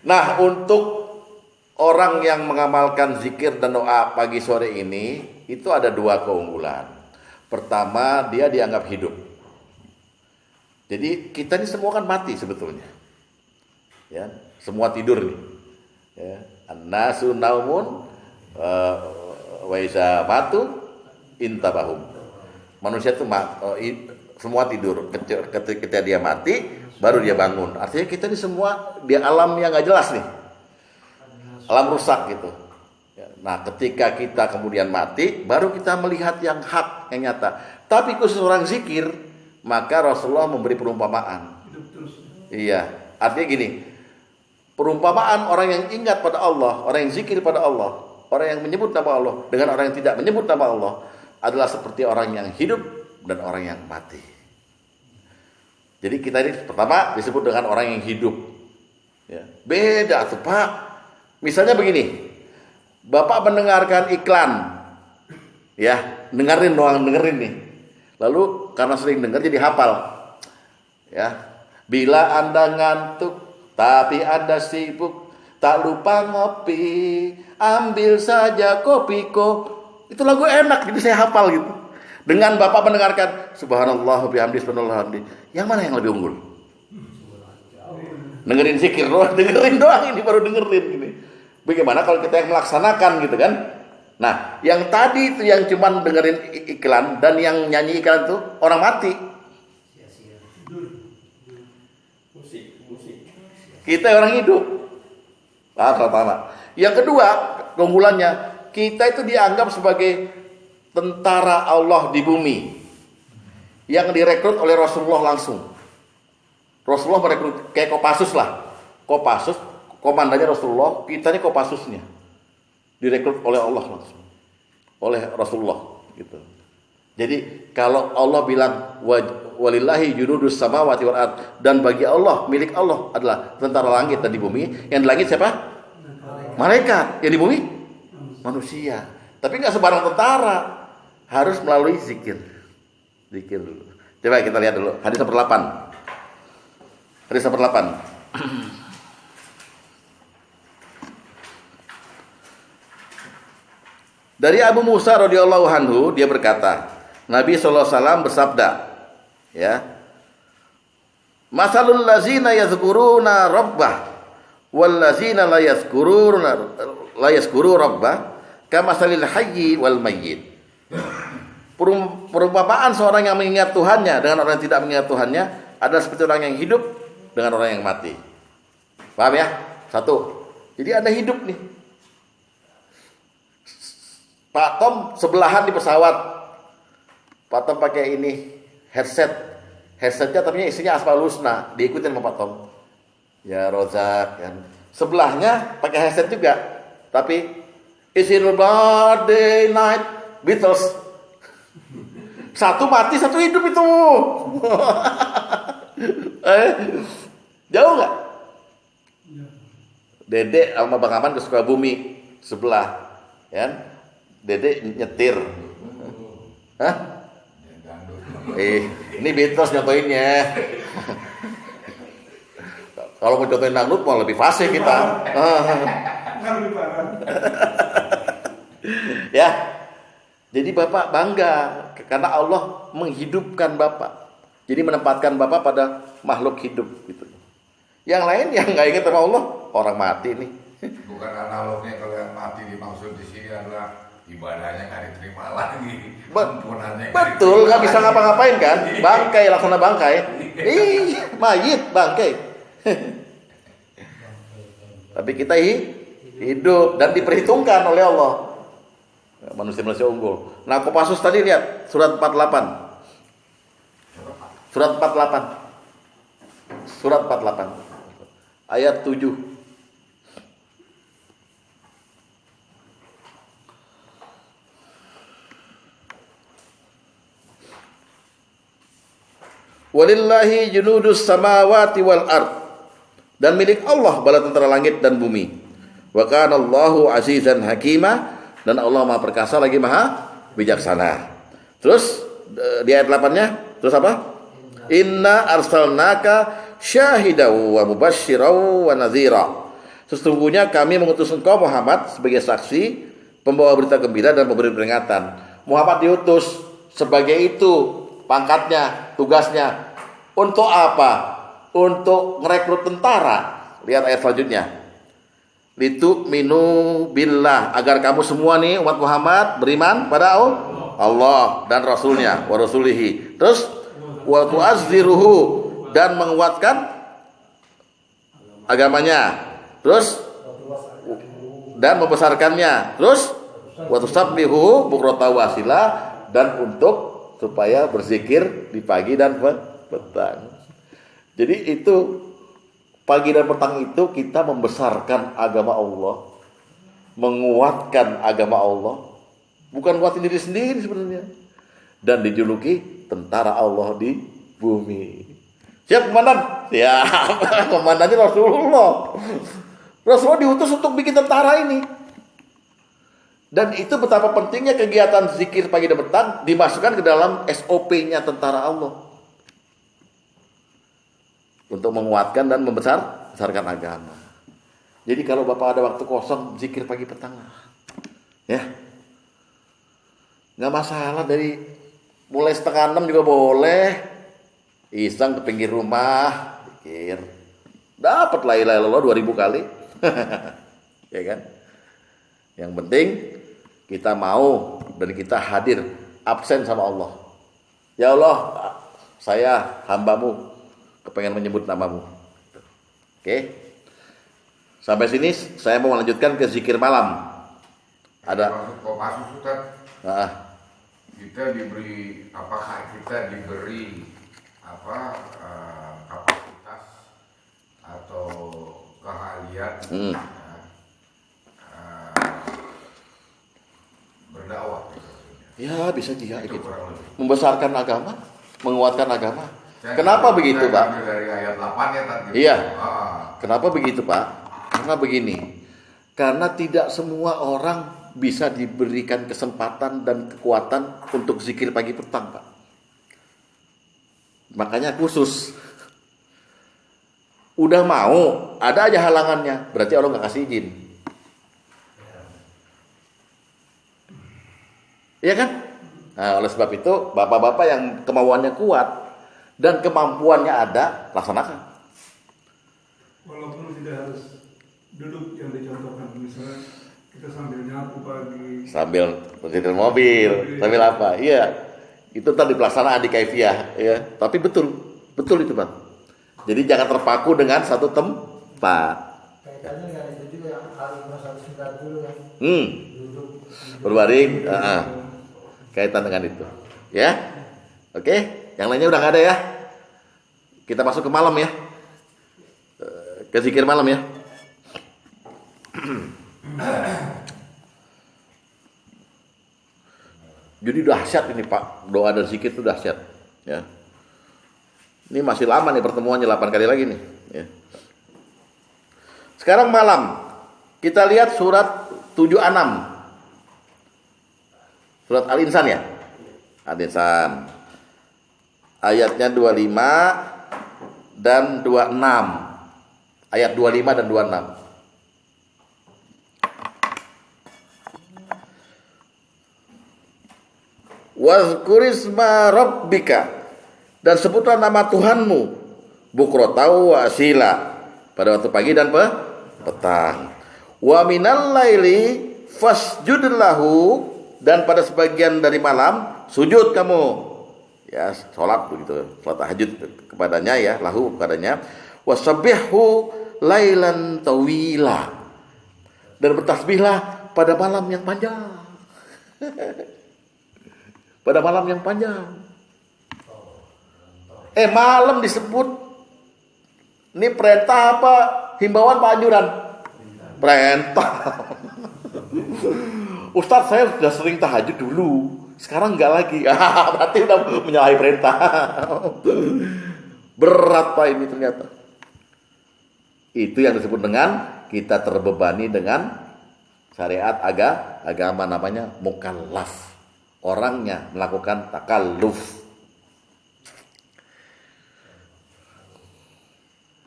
Nah, untuk orang yang mengamalkan zikir dan doa pagi sore ini, itu ada 2 keunggulan. Pertama, dia dianggap hidup. Jadi kita ini semua kan mati sebetulnya. Ya, semua tidur nih. Ya, an-nasu naumun wa iza matu intabahum. Manusia itu semua tidur. Ketika dia mati, baru dia bangun. Artinya kita ini semua di alam yang nggak jelas nih, alam rusak gitu. Nah, ketika kita kemudian mati, baru kita melihat yang hak, yang nyata. Tapi khusus orang zikir, maka Rasulullah memberi perumpamaan. Iya, artinya gini, perumpamaan orang yang ingat pada Allah, orang yang zikir pada Allah, orang yang menyebut nama Allah dengan orang yang tidak menyebut nama Allah adalah seperti orang yang hidup dan orang yang mati. Jadi kita ini pertama disebut dengan orang yang hidup. Ya, beda tuh Pak. Misalnya begini, Bapak mendengarkan iklan, ya dengerin nih. Lalu karena sering dengar jadi hafal. Ya. Bila Anda ngantuk tapi Anda sibuk, tak lupa ngopi, ambil saja kopiko. Itu lagu enak, jadi saya hafal gitu. Dengan Bapak mendengarkan subhanallah bihamdi subhanallah bihamdi, yang mana yang lebih unggul? Dengerin zikir doang, ini baru dengerin gini. Bagaimana kalau kita yang melaksanakan gitu kan? Nah, yang tadi itu yang cuman dengerin iklan dan yang nyanyi iklan itu orang mati. Musik. Kita orang hidup. Pertama. Yang kedua, keunggulannya, kita itu dianggap sebagai tentara Allah di bumi yang direkrut oleh Rasulullah langsung. Rasulullah merekrut kayak Kopassus lah. Kopassus, komandannya Rasulullah, kita ini Kopassusnya. Direkrut oleh Allah langsung, oleh Rasulullah gitu. Jadi kalau Allah bilang walillahi junudus samawati wal ard, dan bagi Allah, milik Allah adalah tentara langit dan di bumi. Yang di langit siapa? Malaikat. Yang di bumi? Manusia. Tapi nggak sembarang tentara, harus melalui zikir. Zikir dulu. Coba kita lihat dulu hadis nomor 8. Hadis nomor 8. Dari Abu Musa radhiyallahu anhu, dia berkata, Nabi SAW bersabda, ya, masalul lazina yazkuruna rabbah wal lazina la yazkuru rabbah kamasalil hayyi wal mayyit. Perumpamaan seorang yang mengingat Tuhannya dengan orang yang tidak mengingat Tuhannya adalah seperti orang yang hidup dengan orang yang mati. Paham ya? Satu. Jadi Anda hidup nih. Pak Tom sebelahan di pesawat. Pak Tom pakai ini headset. Headsetnya tapi isinya Asmaul Husna. Diikutin sama Pak Tom. Ya Rozak kan. Sebelahnya pakai headset juga. Tapi It's your birthday night Beatles. Satu mati, satu hidup itu. Jauh nggak? Dede sama Bang Aman ke Sukabumi sebelah, ya. Dede nyetir. Hah? Ini Beatles nyotoinnya. Kalau mau contohin dangdut mau lebih fasih kita. Ya. Jadi Bapak bangga karena Allah menghidupkan Bapak. Jadi menempatkan Bapak pada makhluk hidup gitu. Yang lain yang nggak ingat sama Allah, orang mati nih. Bukan analognya kalau yang mati dimaksud di sini adalah ibadahnya nggak diterima lagi. Betul, nggak bisa ngapa-ngapain kan? Bangkai, laksana bangkai. Mayit bangkai. Tapi kita hidup dan diperhitungkan oleh Allah. Manusia-manusia unggul. Nah, Kopassus tadi lihat surat 48. Surat 48. Surat 48. Ayat 7. Walillahi junudus samawati wal ard. Dan milik Allah bala tentara langit dan bumi. Wa kana Allahu azizan hakima. Dan Allah Maha Perkasa lagi Maha Bijaksana. Terus di ayat 8-nya terus apa? Inna arsalnaka syahidaw wa mubasyshiraw wa nadhira. Sesungguhnya kami mengutus engkau Muhammad sebagai saksi, pembawa berita gembira dan pemberi peringatan. Muhammad diutus sebagai itu pangkatnya, tugasnya. Untuk apa? Untuk merekrut tentara. Lihat ayat selanjutnya. Litu'minu billah, agar kamu semua nih umat Muhammad beriman pada Allah dan Rasulnya wa rasulihi. Terus wa tu'azziruhu, dan menguatkan agamanya. Terus dan membesarkannya. Terus wa tusabbihu bukrata wa asila, dan untuk supaya berzikir di pagi dan petang. Jadi itu pagi dan petang itu kita membesarkan agama Allah, menguatkan agama Allah, bukan kuatin diri sendiri sebenarnya. Dan dijuluki tentara Allah di bumi. Siap komandan? Siap. Komandannya Rasulullah. Rasulullah diutus untuk bikin tentara ini. Dan itu betapa pentingnya kegiatan zikir pagi dan petang dimasukkan ke dalam SOP-nya tentara Allah. Untuk menguatkan dan membesarkan agama. Jadi kalau Bapak ada waktu kosong, zikir pagi petang, ya, nggak masalah. Dari mulai 5:30 juga boleh. Iseng ke pinggir rumah, zikir. Dapat la ilaha illallah 2000 kali. Ya kan? Yang penting kita mau dan kita hadir, absen sama Allah. Ya Allah, saya hambamu, kepengen menyebut namamu. Oke. Sampai sini saya mau melanjutkan ke zikir malam. Ada Kopassus Ustaz. Kita diberi, apakah kita diberi kapasitas atau keahlian berdakwah? Ya, bisa juga gitu. Membesarkan agama, menguatkan agama. Kenapa begitu, Pak? Dari ayat 8 ya tadi. Iya. Kenapa begitu, Pak? Karena begini. Karena tidak semua orang bisa diberikan kesempatan dan kekuatan untuk zikir pagi petang, Pak. Makanya khusus. Udah mau, ada aja halangannya. Berarti Allah nggak kasih izin. Iya kan? Nah, oleh sebab itu, bapak-bapak yang kemauannya kuat dan kemampuannya ada, laksanakan. Walaupun tidak harus duduk yang dicontohkan, misalnya kita sambil nyapu pagi, sambil menyetir mobil, sambil apa? Iya, itu tadi pelaksanaan di kaifiah, ya. Tapi betul, Betul itu Pak. Jadi jangan terpaku dengan satu tempat. Kaitannya dengan itu juga yang Al-Imam 190 kan. Duduk Berbaring, kaitan dengan itu. Ya. Oke, yang lainnya udah nggak ada ya. Kita masuk ke malam ya. Ke zikir malam ya. Jadi dahsyat ini Pak, doa dan zikir itu dahsyat ya. Ini masih lama nih pertemuannya 8 kali lagi nih ya. Sekarang malam kita lihat surat 76. Surat Al-Insan ya. Al-Insan. Ayatnya 25 dan 26. Ayat 25 dan 26. Wazkurisma rabbika, dan sebutlah nama Tuhanmu bukrotau wa asila, pada waktu pagi dan petang. Wa minal laili fasjud lahu, dan pada sebagian dari malam sujud kamu. Ya, salat begitu, salat tahajud kepadanya ya, lahu kepadanya. Wasabbihu lailan tawila, dan bertasbihlah pada malam yang panjang. Pada malam yang panjang. Malam disebut. Ini perintah apa? Himbauan Pak anjuran? Perintah. Ustadz, saya sudah sering tahajud dulu. Sekarang enggak lagi. Berarti udah menyalahi perintah. Berat Pak ini ternyata. Itu yang disebut dengan kita terbebani dengan syariat agama, namanya mukallaf. Orangnya melakukan takalluf.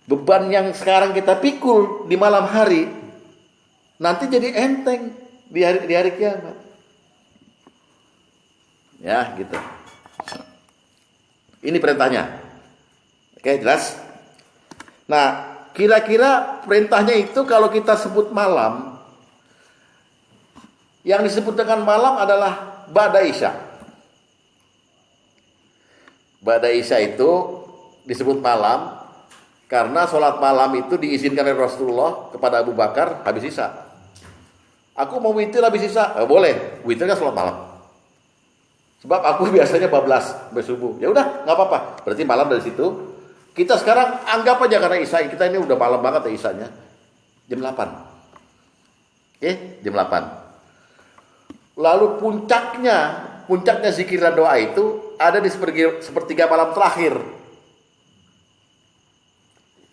Beban yang sekarang kita pikul di malam hari nanti jadi enteng di hari kiamat. Ya, gitu. Ini perintahnya. Oke, jelas? Nah, kira-kira perintahnya itu kalau kita sebut malam, yang disebut dengan malam adalah Ba'da Isya. Ba'da Isya itu disebut malam karena sholat malam itu diizinkan oleh Rasulullah kepada Abu Bakar habis Isya. Aku mau witir habis Isya, boleh. Witir kan sholat malam. Sebab aku biasanya bablas sampai subuh. Ya udah, nggak apa-apa. Berarti malam dari situ. Kita sekarang anggap aja karena Isya kita ini udah malam banget ya Isyanya. Jam 8. Oke, jam 8. Lalu puncaknya zikir dan doa itu ada di sepertiga malam terakhir.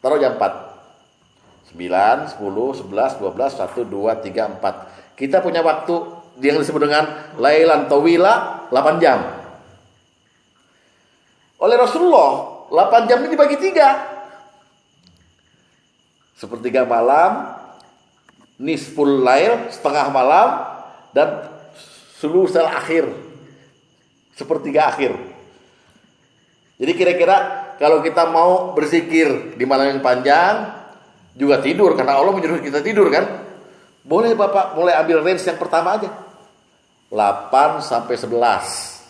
Taruh jam 4. 9, 10, 11, 12, 1, 2, 3, 4. Kita punya waktu yang disebut dengan lailan tawila 8 jam. Oleh Rasulullah 8 jam ini dibagi 3. Sepertiga malam, nisful lail, setengah malam, dan sulusal akhir, sepertiga akhir. Jadi kira-kira kalau kita mau berzikir di malam yang panjang, juga tidur karena Allah menyuruh kita tidur kan? Boleh Bapak mulai ambil range yang pertama aja. 8 sampai 11.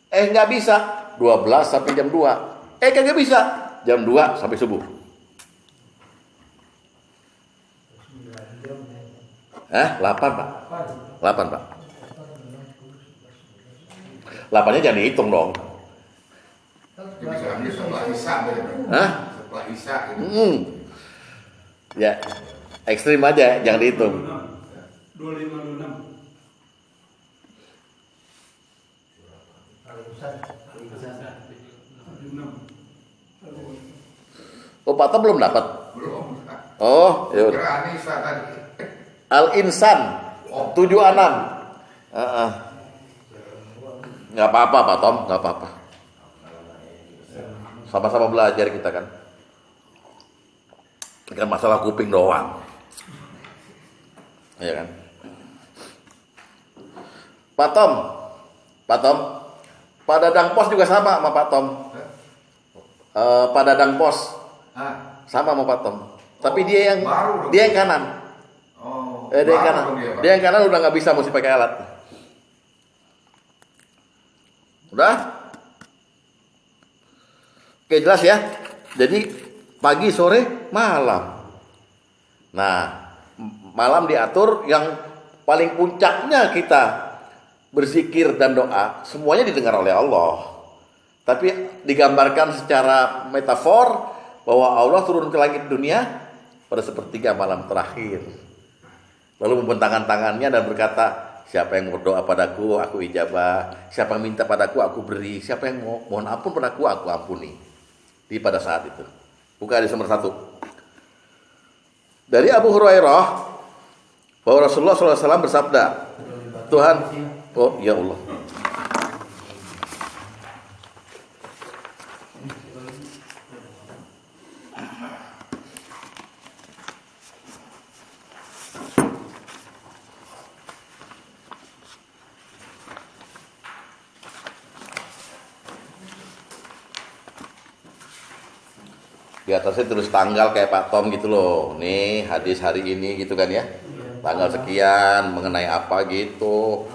Nggak bisa 12 sampai jam 2. Kagak bisa jam 2 sampai subuh. 8 Pak. 8 Pak. 8-nya jangan dihitung dong. Bisa ambil setelah Isya. Setelah Isya gitu. Ya, ekstrim aja, jangan dihitung. 25, 26. Oh, Pak Tom belum dapat? Belum. Oh, ya udah. Kira Isya tadi. Al-Insan 76. Nggak apa-apa Pak Tom, nggak apa-apa. Sama-sama belajar kita kan. Kan masalah kuping doang. Iya kan? Pak Tom, Pak Dadang Pos juga sama Pak Tom. Pak Dadang Pos sama Pak Tom. Tapi dia yang kanan. Dia yang kanan. Dia yang kanan udah nggak bisa, mesti pakai alat. Udah? Oke, jelas ya. Jadi pagi, sore, malam. Nah, malam diatur yang paling puncaknya kita berzikir dan doa, semuanya didengar oleh Allah. Tapi digambarkan secara metafor bahwa Allah turun ke langit dunia pada sepertiga malam terakhir. Lalu membentangkan tangannya dan berkata, siapa yang berdoa padaku, aku ijabah. Siapa yang minta padaku, aku beri. Siapa yang mohon ampun padaku, aku ampuni. Di pada saat itu. Buka hadis nomor 1. Dari Abu Hurairah bahwa Rasulullah SAW bersabda, Tuhan, oh ya Allah. Di atasnya tulis tanggal kayak Pak Tom gitu loh. Nih hadis hari ini gitu kan ya. Tanggal sekian mengenai apa gitu.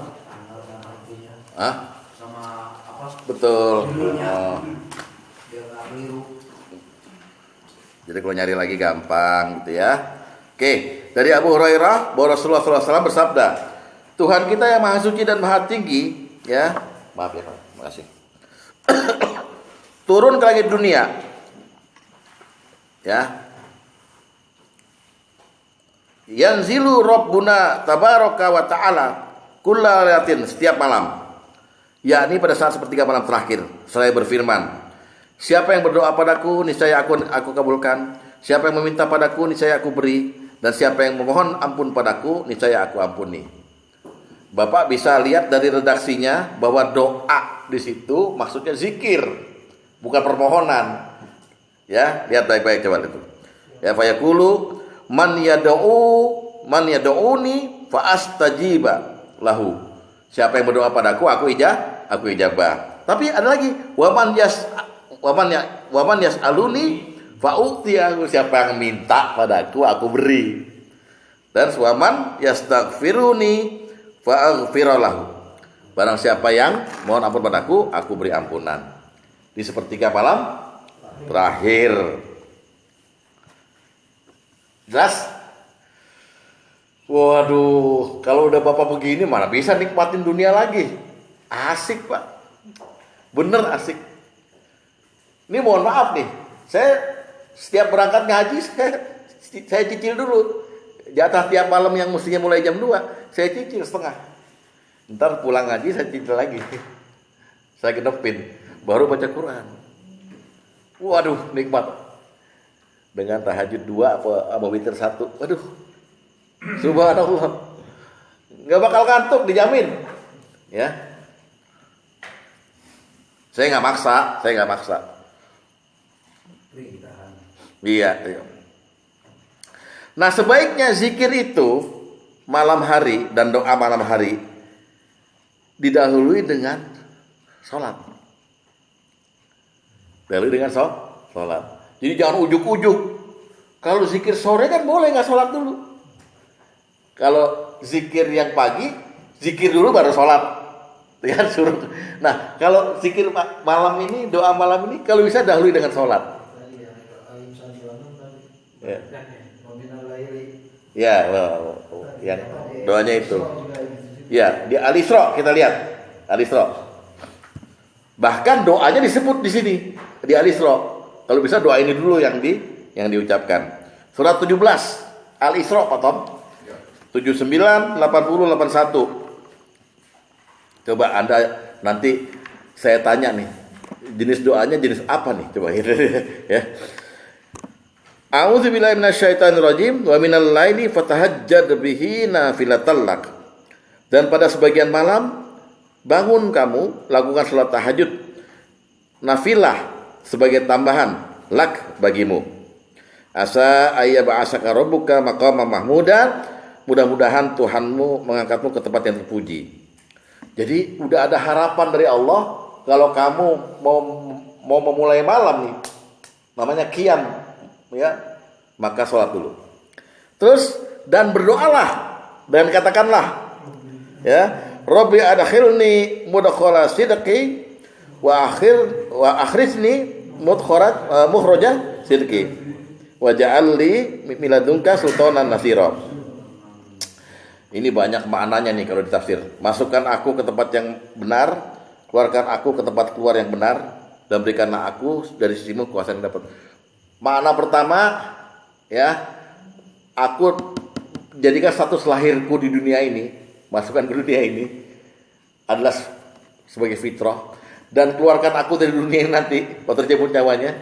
Hah? Sama apa? Betul. Judulnya. Oh. Biar nggak keliru. Jadi kalau nyari lagi gampang gitu ya. Oke, dari Abu Hurairah bahwa Rasulullah SAW bersabda, Tuhan kita yang maha suci dan maha tinggi, ya, maaf ya Pak, makasih. Turun ke langit dunia, ya. Yanzilu Rabbuna tabaraka wa ta'ala kulla lailatin, setiap malam, yakni pada saat sepertiga malam terakhir. Saya berfirman, siapa yang berdoa padaku, niscaya aku kabulkan. Siapa yang meminta padaku, niscaya aku beri. Dan siapa yang memohon ampun padaku, niscaya aku ampuni. Bapak bisa lihat dari redaksinya bahwa doa di situ maksudnya zikir, bukan permohonan. Ya, lihat baik-baik coba itu. Ya, fayaqulu man yad'uni fa astajiba lahu. Siapa yang berdoa padaku, aku ijabah. Tapi ada lagi, waman yas'aluni fa'utiyahu, siapa yang minta padaku aku beri. Dan waman yastaghfiruni fa'aghfiralahu, barang siapa yang mohon ampun padaku, aku beri ampunan. Di sepertiga malam terakhir. Jelas? Waduh, kalau udah Bapak begini mana bisa nikmatin dunia lagi. Asik Pak, bener asik. Ini mohon maaf nih, saya setiap berangkat ngaji saya cicil dulu. Jatah tiap malam yang mestinya mulai jam 2, saya cicil setengah. Ntar pulang ngaji saya cicil lagi. Saya genepin, baru baca Quran. Waduh, nikmat. Dengan tahajud 2 apa witir 1. Waduh. Subhanallah. Enggak bakal ngantuk, dijamin. Ya. Saya enggak maksa. Iya. Nah, sebaiknya zikir itu malam hari dan doa malam hari didahului dengan sholat. Didahului dengan sholat. Jadi jangan ujuk-ujuk. Kalau zikir sore kan boleh nggak sholat dulu. Kalau zikir yang pagi, zikir dulu baru sholat. Ya, suruh. Nah, kalau zikir malam ini, doa malam ini, kalau bisa dahului dengan sholat. Ya, yang doanya itu. Ya, di Al-Isra kita lihat. Al-Isra. Bahkan doanya disebut di sini di Al-Isra. Kalau bisa doa ini dulu yang diucapkan. Surat 17 Al-Isra, Pak Tom. 79, 80, 81. Coba Anda nanti saya tanya nih, jenis doanya jenis apa nih? Coba ya. A'udzubillahi minasyaitonirrajim wa minal laili fatahajjad bihi nafilatan lak. Dan pada sebagian malam bangun kamu, lakukan salat tahajud nafilah sebagai tambahan lak bagimu. Asa ayyab'asaka rabbuka maqaman mahmuda, mudah-mudahan Tuhanmu mengangkatmu ke tempat yang terpuji. Jadi udah ada harapan dari Allah kalau kamu mau memulai malam nih, namanya qiyam, ya, maka sholat dulu. Terus dan berdoalah dan katakanlah, ya, Rabbi adkhilni mudkhala sidqi wa akhrijni mukhrajah sidqi wa ja'al li min ladunka sultanan nasira. Ini banyak maknanya nih kalau ditafsir. Masukkan aku ke tempat yang benar, keluarkan aku ke tempat keluar yang benar, dan berikanlah aku dari sisimu kuasa yang dapat. Makna pertama, ya, aku jadikan status lahirku di dunia ini, masukkan ke dunia ini adalah sebagai fitrah, dan keluarkan aku dari dunia ini nanti waktu terjemput nyawanya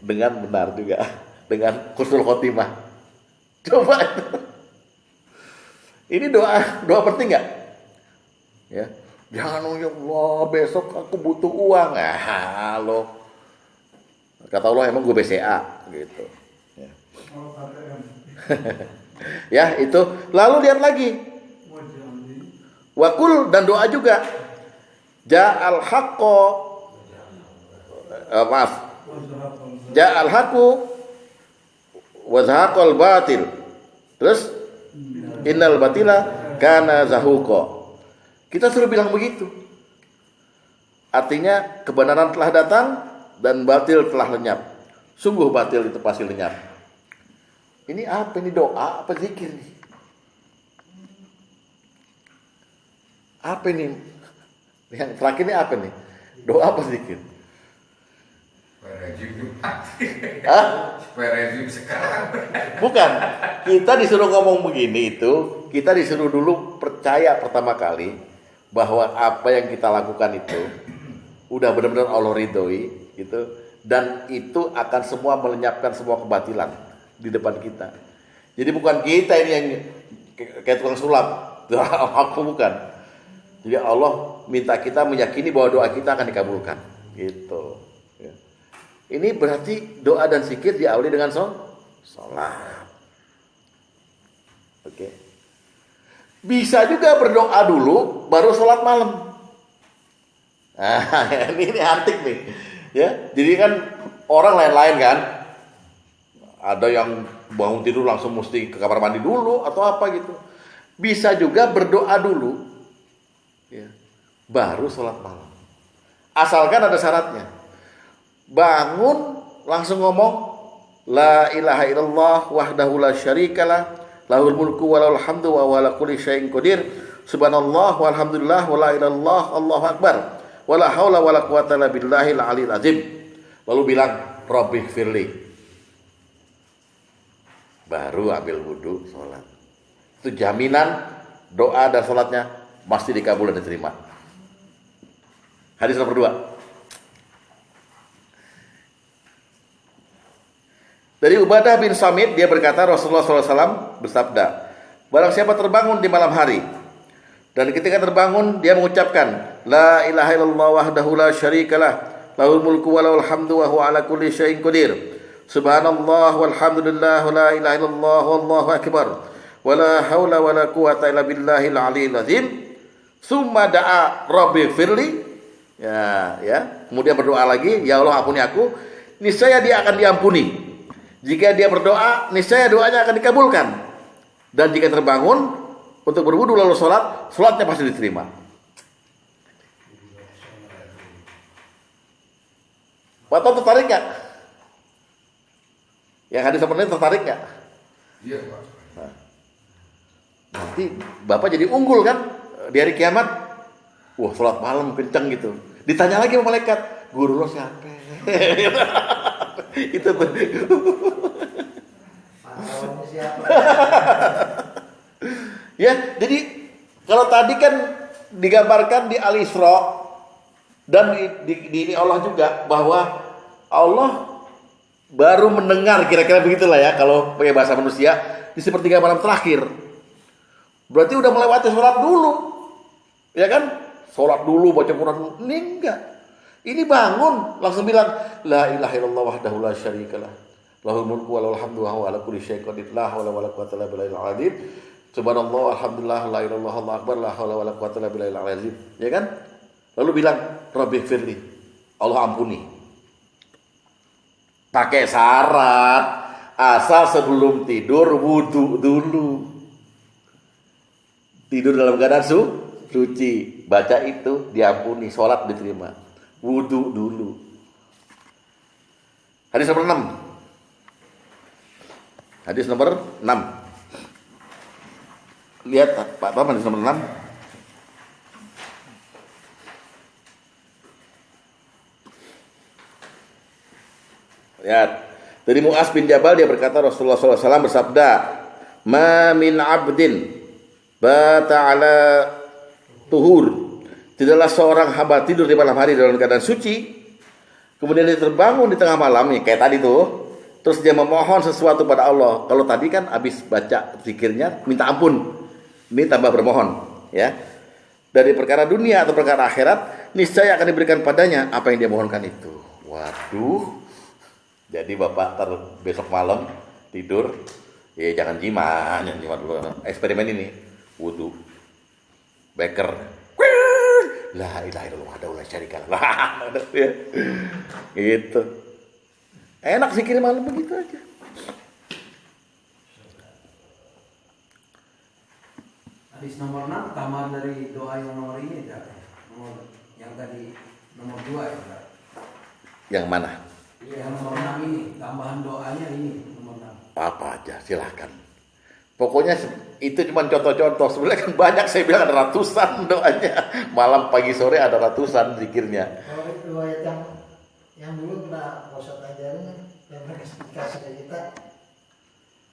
dengan benar juga, dengan husnul khotimah. Coba ini doa penting nggak? Ya, jangan ya Allah besok aku butuh uang. Halo, kata Allah emang gue BCA gitu. Ya. Ya itu. Lalu lihat lagi. Wakul dan doa juga. Ja'al haqqo Ja'al haqqu wa zahaqal batil. Terus innal batila kana zahuqa. Kita suruh bilang begitu. Artinya kebenaran telah datang dan batil telah lenyap. Sungguh batil itu pasti lenyap. Ini apa ini, doa apa zikir nih? Apa ini? Yang terakhir ini apa nih? Doa apa zikir? Rezim sekarang. Bukan. Kita disuruh ngomong begini itu, kita disuruh dulu percaya pertama kali bahwa apa yang kita lakukan itu udah benar-benar Allah ridhoi gitu, dan itu akan semua melenyapkan semua kebatilan di depan kita. Jadi bukan kita ini yang kayak tukang sulap. Aku bukan. Jadi Allah minta kita meyakini bahwa doa kita akan dikabulkan. Gitu. Ya. Ini berarti doa dan zikir diawali dengan sholat. Oke. Bisa juga berdoa dulu baru sholat malam. Nah, ini antik nih. Ya, jadi kan orang lain-lain kan. Ada yang bangun tidur langsung mesti ke kamar mandi dulu atau apa gitu. Bisa juga berdoa dulu, ya, baru sholat malam. Asalkan ada syaratnya. Bangun langsung ngomong la ilaha illallah wahdahu la syarikalah lahul mulku wa lahul hamdu wa huwa ala kulli syai'in qadir subhanallah walhamdulillah wa la ilaha illallah Allahu akbar wa la haula wa la quwata illa billahil aliyil azim. Lalu bilang rabbighfirli. Baru ambil wudu, sholat. Itu jaminan doa dan sholatnya pasti dikabul dan diterima. Hadis nomor 2. Dari Ubadah bin Samit, dia berkata Rasulullah SAW bersabda, barang siapa terbangun di malam hari dan ketika terbangun dia mengucapkan la ilaha illallah wahdahu la syarikalah lahul mulku wa lahul hamdu wa huwa ala kulli syai'in qadir subhanallah walhamdulillah wa la ilaha illallah wallahu akbar wa la haula wa la quwata illa billahil aliyil azim summa da'a rabbighfirli. Ya, kemudian berdoa lagi, ya Allah ampuni aku, niscaya dia akan diampuni. Jika dia berdoa, niscaya doanya akan dikabulkan. Dan jika terbangun untuk berwudu lalu sholat, sholatnya pasti diterima. Bapak tertarik nggak? Yang hadis seperti ini tertarik nggak? Iya Pak. Nah, nanti Bapak jadi unggul kan di hari kiamat. Wah, sholat malam kenceng gitu. Ditanya lagi sama malaikat, guru lo siapa? Itu tuh. Ya, jadi kalau tadi kan digambarkan di Al-Isra dan di Allah juga bahwa Allah baru mendengar, kira-kira begitulah ya kalau pakai bahasa manusia, di sepertiga malam terakhir. Berarti udah melewati sholat dulu, ya kan? Sholat dulu, baca Quran dulu. Ini enggak. Ini bangun langsung bilang la ilaha illallah wahdahu la syarikalah lahul mulku wa lahul hamdu wa huwa ala kulli syai'in qadir la haula wa la quwwata illa billahil azim subhanallah alhamdulillah la ilaha illallah Allahu akbar la haula wa la quwwata illa billahil azim. Ya kan? Lalu bilang rabbighfirli, Allah ampuni. Pakai syarat asal sebelum tidur wudu dulu. Tidur dalam keadaan suci, baca itu diampuni, sholat diterima. Wudu dulu. Hadis nomor 6. Hadis nomor 6. Lihat Pak Tom, hadis nomor 6. Lihat. Dari Mu'az bin Jabal dia berkata Rasulullah SAW bersabda, "Ma min 'abdin bata 'ala tuhur." Tidaklah seorang hamba tidur di malam hari dalam keadaan suci, kemudian dia terbangun di tengah malam nih, kayak tadi tuh, terus dia memohon sesuatu pada Allah. Kalau tadi kan habis baca zikirnya minta ampun, ini tambah bermohon, ya. Dari perkara dunia atau perkara akhirat, niscaya akan diberikan padanya apa yang dia mohonkan itu. Waduh. Jadi bapak besok malam tidur, ya jangan jimat dulu. Eksperimen ini, wudu, beker, la ilaha illallah wahdahu la syarikalah, ya. Gitu. Enak zikir malam begitu aja. Hadis nomor 6 tambahan dari doa yang nomor ini ya. Nomor yang tadi nomor 2 ya. Yang mana? Yang nomor 6 ini, tambahan doanya ini nomor 6. Apa aja, silahkan. Pokoknya itu cuma contoh-contoh. Sebenarnya kan banyak, saya bilang ada ratusan doanya. Malam, pagi, sore ada ratusan zikirnya. Kalau riwayat yang dulu pernah Ustaz ajarin yang kasih ke kita,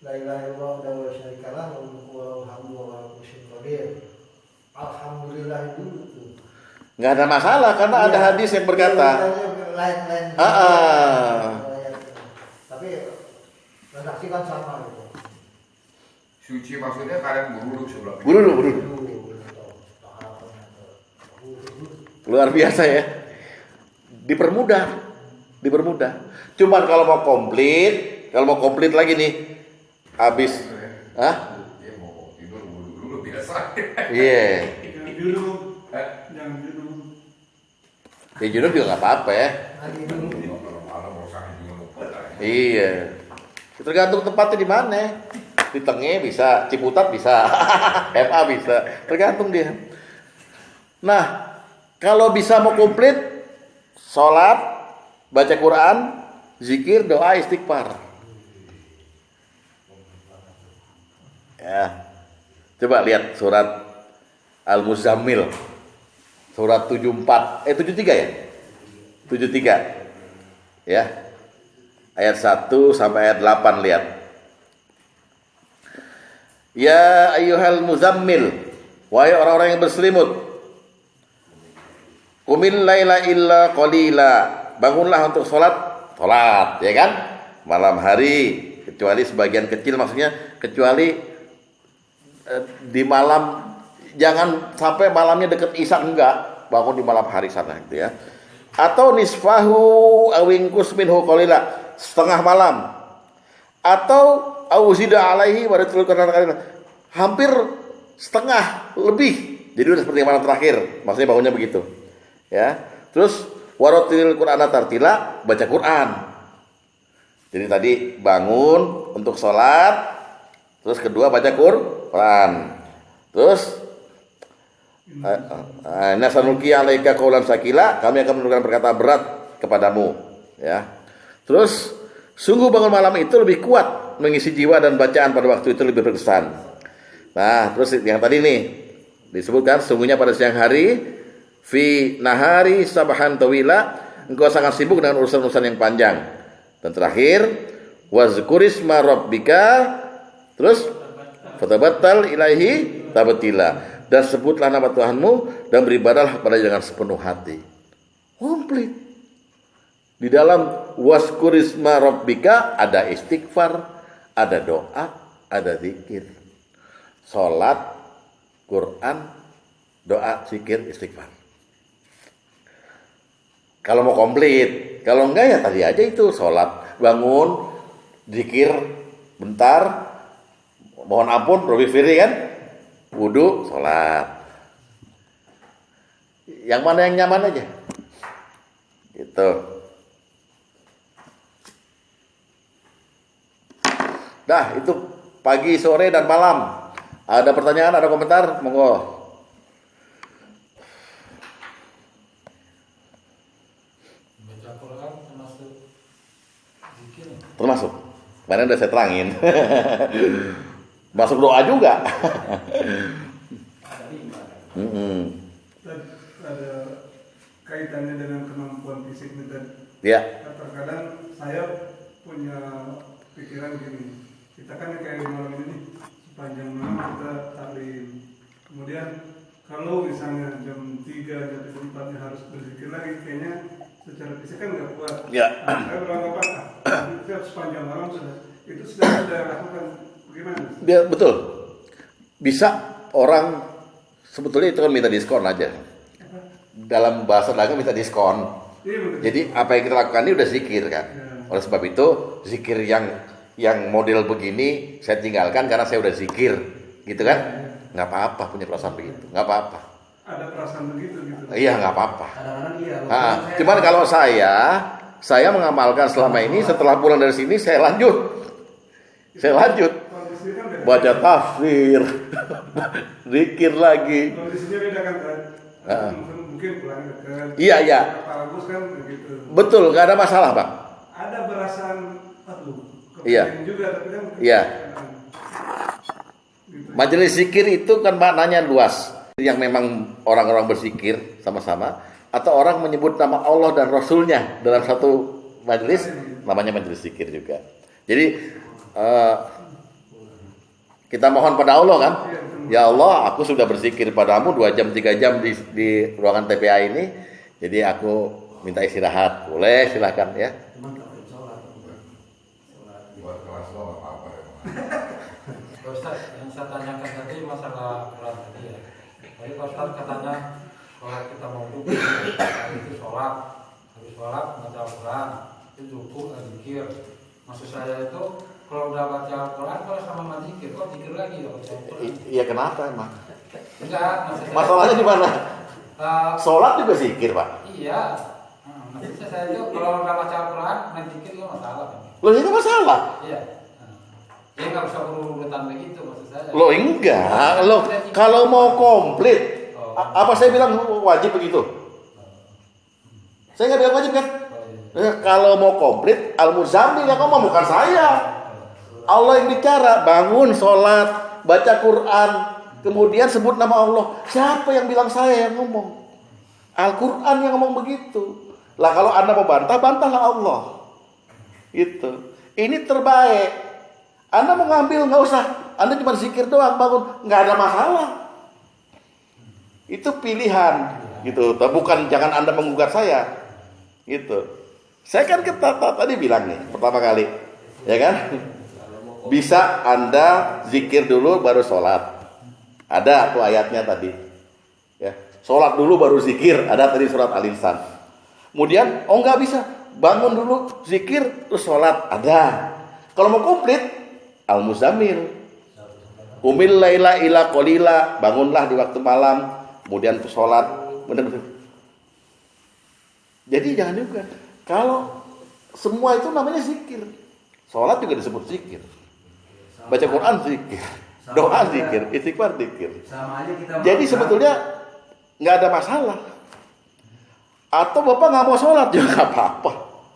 la ilaha illallah wa la syarikalah wa lahul hamdu wa huwa qadir. Alhamdulillah dulu tuh. Nggak ada masalah karena ada hadis yang berkata. Lain-lain. Tapi redaksi kan sama gitu. Suci maksudnya kalian beruduk sebelah Beruduk. Luar biasa ya. Dipermudah. Cuman kalau mau komplit lagi nih, habis, Ya mau tidur beruduk dulu biasa. Iya. Jangan duduk. Jangan duduk. Ya junub juga nggak apa-apa ya. Kalau malam mau sakit juga lupa. Iya. Tergantung tempatnya di mana. Di Tengah bisa, Ciputat bisa, MA bisa, tergantung dia. Nah, kalau bisa mau komplit, sholat, baca Quran, zikir, doa, istighfar. Ya, coba lihat surat Al-Muzammil, surat 73 ya, 73, ya, ayat 1 sampai ayat 8 lihat. Ya ayyuhal muzammil, wahai orang-orang yang berselimut, qumil laila illa qalila, bangunlah untuk sholat, ya kan, malam hari, kecuali sebagian kecil, maksudnya kecuali di malam, jangan sampai malamnya deket isya, enggak, bangun di malam hari sana gitu ya. Atau nisfahu awingkus minhu qalila, setengah malam, atau awzida alaihi wa hampir setengah lebih, jadi udah seperti malam terakhir, maksudnya bangunnya begitu ya. Terus waratil qur'ana tartila, baca Quran. Jadi tadi bangun untuk sholat, terus kedua baca Quran, terus nasanuki alaika qaulan sakila, kami akan menurunkan perkataan berat kepadamu ya. Terus sungguh bangun malam itu lebih kuat mengisi jiwa dan bacaan pada waktu itu lebih berkesan. Nah, terus yang tadi nih disebutkan, sungguhnya pada siang hari fi nahari sabahan tawila, engkau sangat sibuk dengan urusan-urusan yang panjang. Dan terakhir wazkurisma rabbika, terus fatabattal ilaihi tabtila, dan sebutlah nama Tuhanmu dan beribadahlah kepada dengan sepenuh hati. Komplit. Di dalam waskurisma rabbika ada istighfar, ada doa, ada zikir. Salat, Quran, doa, zikir, istighfar. Kalau mau komplit, kalau enggak ya tadi aja itu, salat, bangun, zikir, bentar, mohon ampun, Robi Firi kan, wudu, salat. Yang mana yang nyaman aja, gitu. Dah, itu pagi, sore, dan malam. Ada pertanyaan, ada komentar? Monggo. Baca Quran termasuk Termasuk. Kemarin udah saya terangin. Masuk doa juga. Dan ada kaitannya dengan kemampuan fisiknya tadi. Ya. Terkadang saya punya pikiran gini, kita kan kayak malam ini sepanjang malam kita taklim. Kemudian kalau misalnya jam 3, jam 4 harus berzikir lagi, kayaknya secara fisik kan nggak kuat. Ya. Saya beranggapan, kita sepanjang malam itu sudah lakukan bagaimana? Dia betul. Bisa orang sebetulnya itu kan minta diskon aja. Dalam bahasa dagang minta diskon. Iya, betul. Jadi apa yang kita lakukan ini udah zikir kan. Ya. Oleh sebab itu zikir yang model begini saya tinggalkan karena saya udah zikir, gitu kan? Nggak apa-apa punya perasaan begitu, nggak apa-apa. Ada perasaan begitu gitu. Iya nggak apa-apa. Kadang-kadang iya. Cuman kalau saya mengamalkan selama ini setelah pulang dari sini saya lanjut Kondisinya kan beda. baca tafsir, zikir lagi. Kondisinya beda kan kan? Mungkin pulang dekat. Iya. Bagus kan begitu. Betul, nggak ada masalah Bang. Ada perasaan Iya. juga tapi kan Iya. gitu. Majelis zikir itu kan maknanya luas. Yang memang orang-orang berzikir sama-sama, atau orang menyebut nama Allah dan Rasulnya dalam satu majelis, namanya majelis zikir juga. Jadi kita mohon pada Allah kan, ya Allah, aku sudah berzikir padamu 2 jam 3 jam di ruangan TPA ini, jadi aku minta istirahat. Boleh, silakan ya. Cuman tak boleh sholat. Buat kelas lo nggak apa-apa ya. Pak Ustaz, yang saya tanyakan tadi masalah Quran tadi ya. Tadi Pak Ustaz katanya kalau kita mau duduk, itu sholat, habis sholat baca Quran, itu cukup zikir. Maksud saya itu kalau udah baca Quran kalau sama zikir, kok zikir lagi ya baca Quran? Iya kenapa emang? Enggak, maksud saya. Masalahnya di mana? eh, Sholat juga zikir Pak. iya. Maksudnya saya itu kalau udah baca Quran, main zikir itu masalah. Loh itu masalah. Iya. Jadi nggak usah berurutan begitu maksud saya. Loh enggak, loh kalau mau komplit, apa saya bilang wajib begitu? Saya nggak bilang wajib kan? Kalau mau komplit, Al-Muzammil yang ngomong bukan saya. Allah yang bicara, bangun, sholat, baca Quran, kemudian sebut nama Allah. Siapa yang bilang saya yang ngomong? Al-Quran yang ngomong begitu. Lah kalau Anda mau bantah, bantahlah Allah. Gitu. Ini terbaik. Anda mau ngambil nggak usah. Anda cuma zikir doang, bangun, nggak ada masalah. Itu pilihan, gitu. Bukan jangan Anda menggugat saya, gitu. Saya kan tadi bilang nih pertama kali, ya kan? Bisa Anda zikir dulu baru sholat. Ada tuh ayatnya tadi. Ya, sholat dulu baru zikir. Ada tadi surat Al-Insan. Kemudian, nggak bisa. Bangun dulu zikir terus sholat. Ada. Kalau mau komplit, Al-Muzammil. Umil laila ila qalila, bangunlah di waktu malam, kemudian sholat. Benar-benar. Jadi jangan juga. Kalau semua itu namanya zikir. Sholat juga disebut zikir. Baca Quran zikir. Doa zikir. Istighfar zikir. Sama aja kita. Jadi sebetulnya nggak ada masalah. Atau Bapak nggak mau sholat juga nggak apa-apa.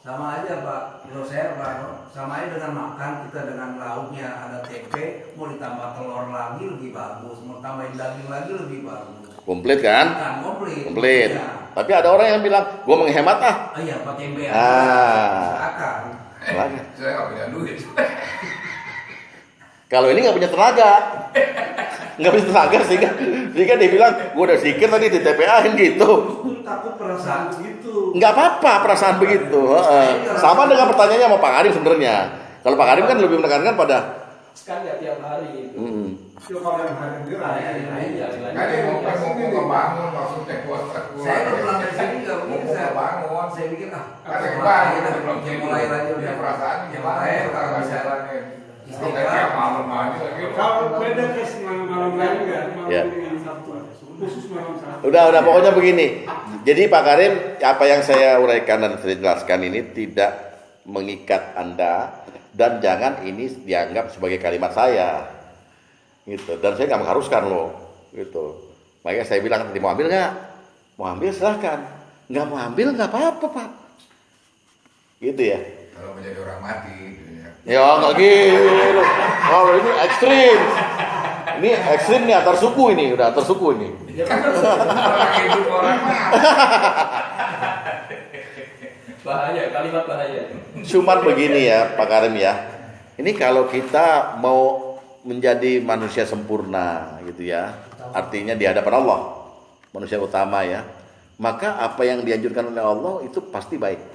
Sama aja Pak, kalau saya Pak, sama aja dengan makan kita dengan lauknya ada tempe, mau ditambah telur lagi lebih bagus, mau tambahin daging lagi lebih bagus. Komplit kan? Bukan komplit. Komplit. Ya. Tapi ada orang yang bilang, gue menghemat ah. Oh iya, pakai tempe Ah. silakan. Lagi. Saya nggak punya duit. Kalau ini nggak punya tenaga, nggak punya tenaga sehingga dia bilang, gue udah zikir tadi di TPA-in gitu. Takut perasaan begitu. Nggak apa-apa perasaan begitu. Sama dengan pertanyaannya sama Pak Karim sebenarnya. Kalau Pak Karim kan lebih menekankan pada. Kan nggak tiap hari itu. Yo kalau yang hari ini Kan dia mau ngebangun maksudnya kuat. Saya kalau pulang dari sini nggak mau begitu saya. ngebangun. Saya pikir Kan kebangun kita belum mulai aja dia udah perasaan gimana? mulai Kalau kalau bisa jalanin. istighfar. Tiap malam aja lagi. kalau beda kes malam lain kan, malam Ya. dengan Sabtu, khusus malam Sabtu. Udah pokoknya begini. Jadi Pak Karim, apa yang saya uraikan dan saya jelaskan ini tidak mengikat Anda dan jangan ini dianggap sebagai kalimat saya. Gitu. Dan saya nggak mengharuskan loh. Gitu. Makanya saya bilang tadi mau ambil nggak? Mau ambil silahkan. Nggak mau ambil nggak apa-apa Pak. Gitu ya. Kalau menjadi orang mati, gitu ya. Ya nggak gitu. Kalau ini ekstrim. Ini ekstrim nih antar suku ini, udah antar suku ini. Orang hidup orang mah. Bahaya, kalimat bahaya. Cuman begini ya Pak Karim ya. Ini kalau kita mau menjadi manusia sempurna gitu ya. Artinya di hadapan Allah, manusia utama ya. Maka apa yang dianjurkan oleh Allah itu pasti baik.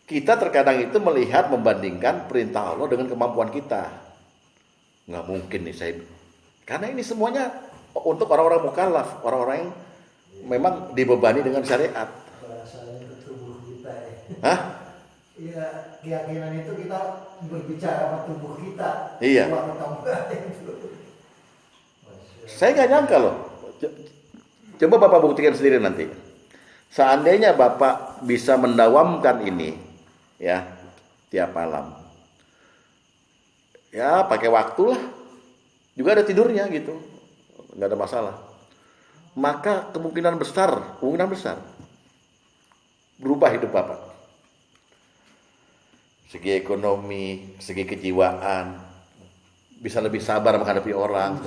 Kita terkadang itu melihat membandingkan perintah Allah dengan kemampuan kita. Nggak mungkin nih saya. Karena ini semuanya untuk orang-orang mukallaf, orang-orang yang memang dibebani dengan syariat. Bahasanya ke tubuh kita ya. Hah? Iya, keyakinan itu kita berbicara sama tubuh kita. Iya. Bahwa kita enggak itu. Saya nggak nyangka loh. Coba Bapak buktikan sendiri nanti. Seandainya Bapak bisa mendawamkan ini, ya, tiap malam. Ya, pakai waktu lah. Juga ada tidurnya gitu. Nggak ada masalah. Maka kemungkinan besar berubah hidup Bapak. Segi ekonomi, segi kejiwaan, bisa lebih sabar menghadapi orang.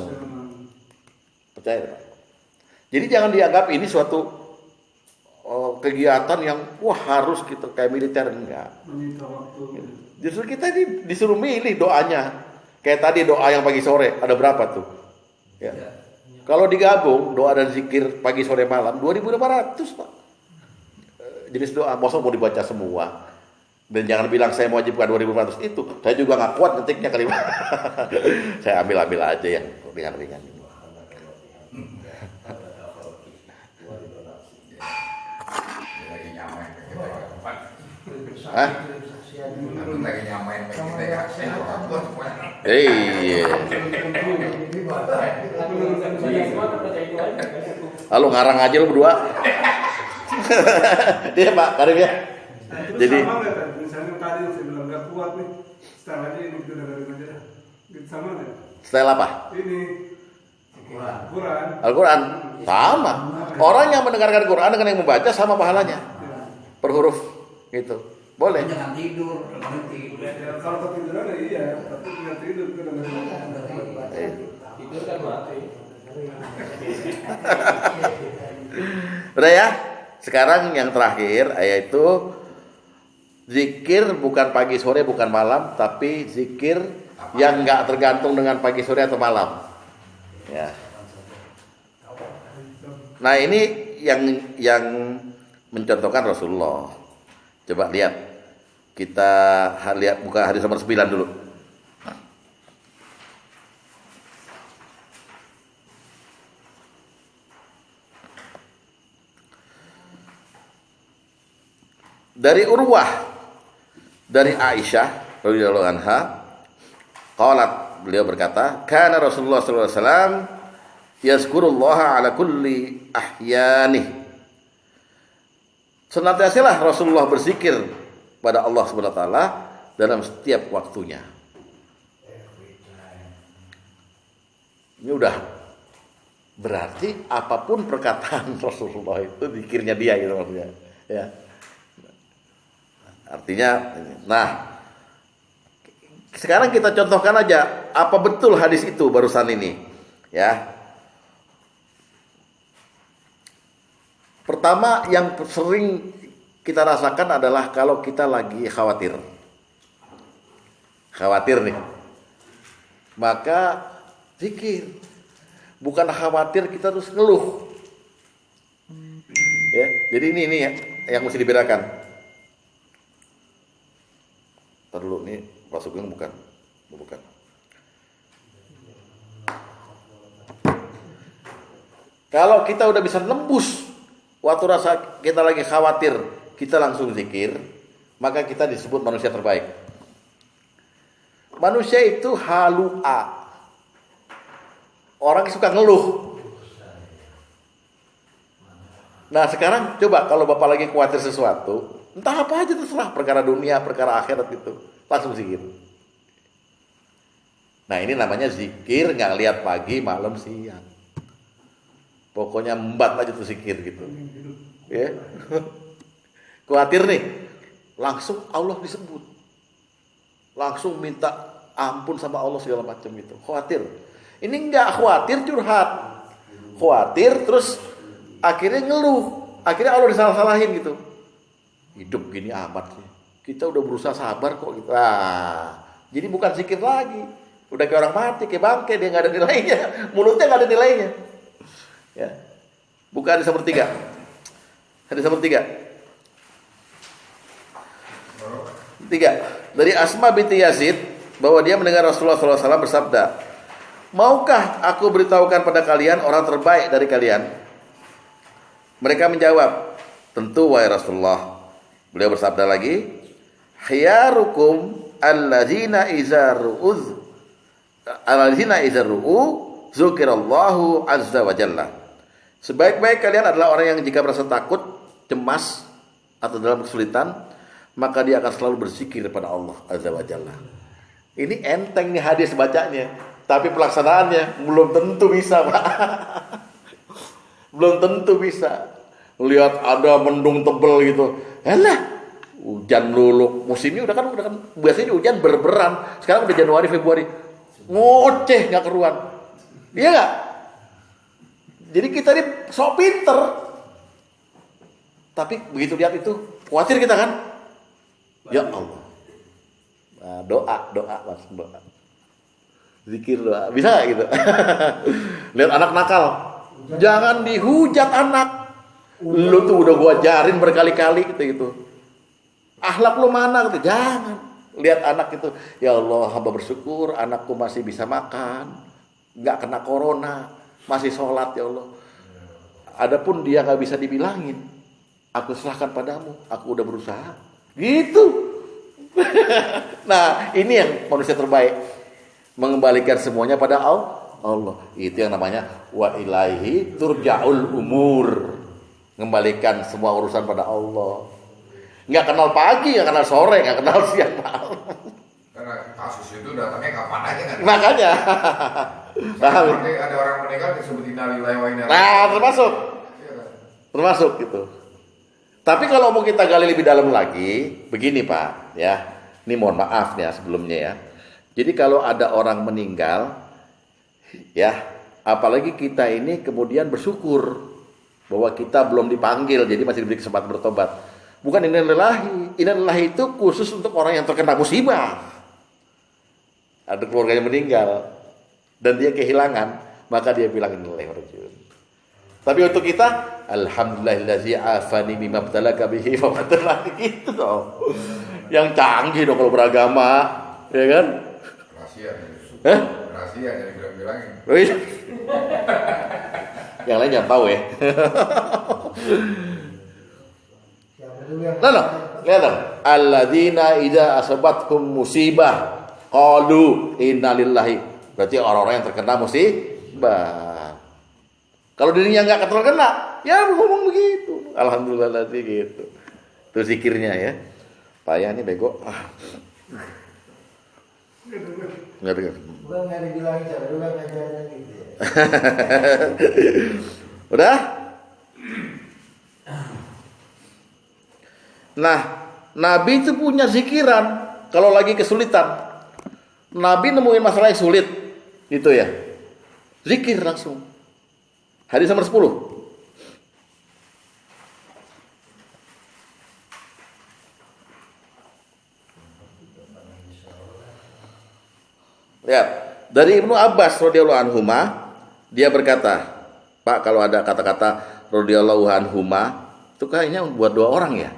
Percaya Pak? Jadi jangan dianggap ini suatu kegiatan yang wah harus kita kayak militer, enggak. Menyita waktu. Justru kita ini disuruh milih doanya. Kayak tadi doa yang pagi sore ada berapa tuh? Ya. Kalau digabung doa dan zikir pagi sore malam 2.500 Pak. Jenis doa masa mau dibaca semua. Dan jangan bilang saya mewajibkan 2.500 itu. Saya juga nggak kuat ngetiknya kali. Saya ambil aja yang ringan-ringan. Lagi nyamain kita ke tempat. Hah? Aku lagi nyamain kita ya. Saya buat semuanya. Iya. Halo ngarang aja lu berdua. Dia Pak Karim ya. Terus Jadi sama nggak kan? Misalnya tadi saya bilang nggak kuat nih, setelah aja ini kita dengerin aja dah. Gitu sama nggak? style apa? Ini Quran. Al-Quran sama. Orang yang mendengarkan Quran dengan yang membaca sama pahalanya. Per huruf gitu. Boleh. Jangan tidur, berhenti. Ya, kalau ketiduran ya iya, tapi nggak tidur kita dengerin. Tidur kan mati. Udah ya. Sekarang yang terakhir yaitu zikir bukan pagi sore bukan malam, tapi zikir yang nggak tergantung dengan pagi sore atau malam. Ya. Nah ini yang mencontohkan Rasulullah. Coba lihat, kita lihat buka hadis nomor 9 dulu. Dari Urwah, dari Aisyah radhiyallahu anha, qalat, beliau berkata, kana Rasulullah sallallahu alaihi wasallam yazkurullaha ala kulli ahyanih. Senantiasalah Rasulullah berzikir pada Allah Subhanahu wa taala dalam setiap waktunya. Ini udah berarti apapun perkataan Rasulullah itu zikirnya dia gitu maksudnya. Ya. Artinya, nah sekarang kita contohkan aja apa betul hadis itu barusan ini, ya. Pertama yang sering kita rasakan adalah kalau kita lagi khawatir nih, maka zikir. Bukan khawatir kita terus ngeluh, ya. Jadi ini ya yang mesti dibedakan. Ntar dulu, nih Pak Sugeng bukan. Kalau kita udah bisa nembus waktu rasa kita lagi khawatir, kita langsung zikir, maka kita disebut manusia terbaik. Manusia itu halu'a. Orang yang suka ngeluh. Nah sekarang coba kalau Bapak lagi khawatir sesuatu, entah apa aja terserah, perkara dunia, perkara akhirat gitu, langsung zikir. Nah ini namanya zikir nggak lihat pagi, malam, siang. Pokoknya embat aja tuh zikir gitu. Ya. Khawatir nih, langsung Allah disebut. langsung minta ampun sama Allah segala macam gitu. Khawatir. Ini enggak khawatir curhat. Khawatir terus akhirnya ngeluh. Akhirnya Allah disalah-salahin gitu. Hidup gini amat sih. Kita udah berusaha sabar kok gitu. Jadi bukan zikir lagi. Udah kayak orang mati, kayak bangke, dia nggak ada nilainya. Mulutnya nggak ada nilainya. Ya. Bukan hadis nomor 3. Hadis nomor 3. 3. Dari Asma binti Yazid bahwa dia mendengar Rasulullah SAW bersabda, maukah aku beritahukan pada kalian orang terbaik dari kalian? Mereka menjawab, tentu wahai Rasulullah. Beliau bersabda lagi, khiyarukum alladzina iza ru'u zukirallahu azza wa jalla. Sebaik-baik kalian adalah orang yang jika merasa takut, cemas atau dalam kesulitan, maka dia akan selalu berzikir kepada Allah azza wa jalla. Ini enteng nih hadis bacanya, tapi pelaksanaannya belum tentu bisa, Pak. Belum tentu bisa. Lihat ada mendung tebel gitu. Alah, hujan lulu. Musim ini udah kan biasanya hujan berberan. Sekarang udah Januari, Februari. Ngoceh enggak keruan. Iya enggak? Jadi kita ini sok pinter. Tapi begitu lihat itu, khawatir kita kan? Ya Allah. Nah, doa langsung doa. Zikir doa. Bisa enggak gitu? Lihat anak nakal. Jangan dihujat anak. Lu tuh udah gua ajarin berkali-kali gitu. Akhlak lu mana gitu. Jangan. Lihat anak itu, ya Allah, hamba bersyukur anakku masih bisa makan, enggak kena corona, masih sholat ya Allah. Adapun dia enggak bisa dibilangin, aku serahkan padamu, aku udah berusaha. Gitu. Nah, ini yang manusia terbaik. Mengembalikan semuanya pada Allah. Itu yang namanya wa ilaihi turja'ul umur. Mengembalikan semua urusan pada Allah. Enggak kenal pagi, enggak kenal sore, enggak kenal siang malam. Karena kasus itu datangnya kapan aja kan. Makanya. Ada orang meninggal disebut innalillahi wa inna ilaihi. Nah, termasuk gitu. Tapi kalau mau kita gali lebih dalam lagi, begini Pak, ya. Ini mohon maaf ya sebelumnya ya. Jadi kalau ada orang meninggal, ya, apalagi kita ini kemudian bersyukur bahwa kita belum dipanggil, jadi masih diberi kesempatan bertobat. Bukan innalillahi itu khusus untuk orang yang terkena musibah. Ada keluarganya meninggal dan dia kehilangan, maka dia bilang innalillahi wa inna ilaihi raji'un. Tapi untuk kita, alhamdulillahillazi afani mimma btalaka bihi wa matalani gitu dong. Yang canggih dong kalau beragama, ya kan? Rahasia. Rahasia jadi bilang-bilangin. Oh iya. Yang lain jangan tahu ya. Nah, lihat dong. Alladzina idza asabatkum musibah qalu innalillahi. Berarti orang-orang yang terkena musibah. Kalau dirinya enggak terkena, ya ngomong begitu. Alhamdulillah gitu. Itu zikirnya ya. Payah nih bego. Enggak dengar. Bukan nggak dibilangin cara, bukan ngajarin gitu ya. Udah? Nah, Nabi itu punya zikiran kalau lagi kesulitan. Nabi nemuin masalah yang sulit, gitu ya. Zikir langsung. Hadis nomor 10. Lihat, dari Ibnu Abbas radhiyallahu anhuma, dia berkata, Pak, kalau ada kata-kata radhiyallahu anhuma, itu kayaknya buat 2 orang ya.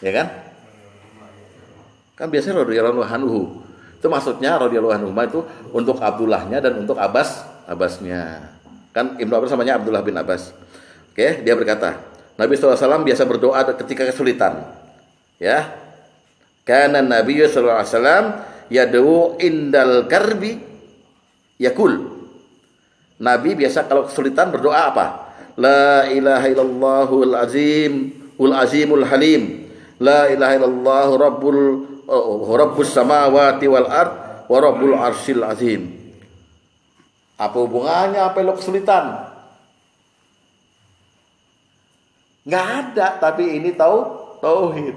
Ya kan? Kan biasanya radhiyallahu anhu. Itu maksudnya radhiyallahu anhuma itu untuk Abdullahnya dan untuk Abbasnya. Kan Ibnu Abbas namanya Abdullah bin Abbas. Oke, dia berkata, Nabi SAW biasa berdoa ketika kesulitan. Ya. Kana Nabi SAW yad'u indal karbi yakul. Nabi biasa kalau kesulitan berdoa apa? La ilaha illallahul azimul halim. La ilaha illallah rabbus samawati wal ard wa rabbul arsyil azim. Apa hubungannya apa lo kesulitan? Nggak ada, tapi ini tauhid.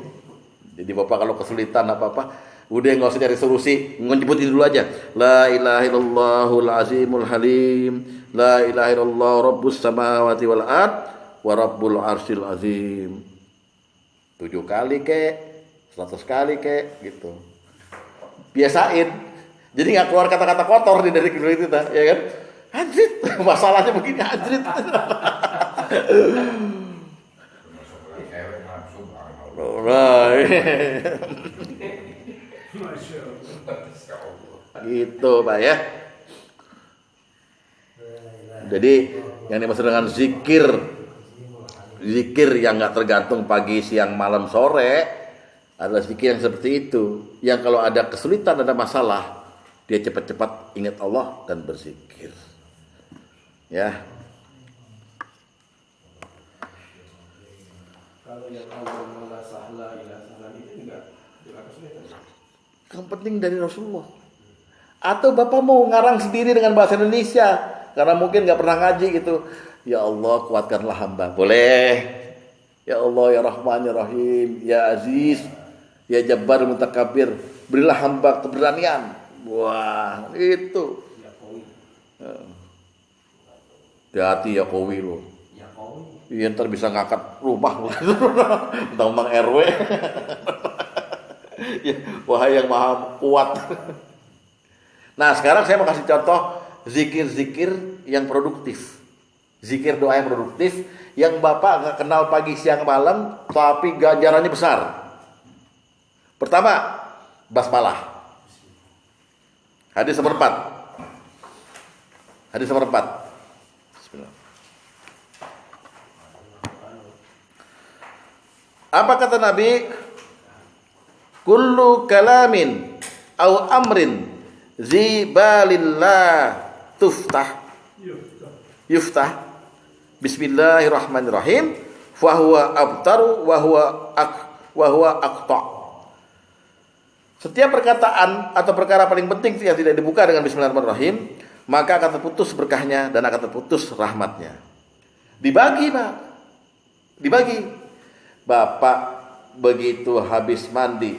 Jadi Bapak kalau kesulitan apa-apa, Udah nggak usah cari solusi, nyebutin dulu aja. La ilaha illallahul azimul halim, la ilaha illallah rabbus samawati wal ard wa rabbul arsyil azim. 7 kali kek, 100 kali kek, gitu. Biasain. Jadi nggak keluar kata-kata kotor dari itu, ya kan? Anjrit, masalahnya begini anjrit. Nah, gitu Pak ya. Jadi yang dimaksud dengan zikir yang nggak tergantung pagi, siang, malam, sore adalah zikir yang seperti itu. Yang kalau ada kesulitan, ada masalah, dia cepat-cepat ingat Allah dan berzikir. Ya. Kalau yang Allah sahla ila sahla itu enggak kesulitan. Yang penting dari Rasulullah. Atau Bapak mau ngarang sendiri dengan bahasa Indonesia karena mungkin nggak pernah ngaji gitu. Ya Allah, kuatkanlah hamba. Boleh. Ya Allah, ya Rahman, ya Rahim, ya Aziz, ya Jabbar, Mutakabbir, berilah hamba keberanian. Wah, itu. Hati-hati ya Kowi lo. Iya, ntar bisa ngangkat rumah. Tentang RW. Ya, wahai yang maha kuat. Nah, sekarang saya mau kasih contoh zikir-zikir yang produktif. Zikir doa yang produktif yang Bapak nggak kenal pagi, siang, malam, tapi ganjarannya besar. Pertama, basmalah. Hadis nomor 4. Hadis nomor 4. Bismillah. Apa kata Nabi? Kullu kalamin au amrin zibalillah yuftah bismillahirrahmanirrahim fahuwa abtaru wa huwa aqta. Setiap perkataan atau perkara paling penting yang tidak dibuka dengan bismillahirrahmanirrahim, maka akan terputus berkahnya dan akan terputus rahmatnya. Dibagi, Pak. Dibagi. Bapak begitu habis mandi,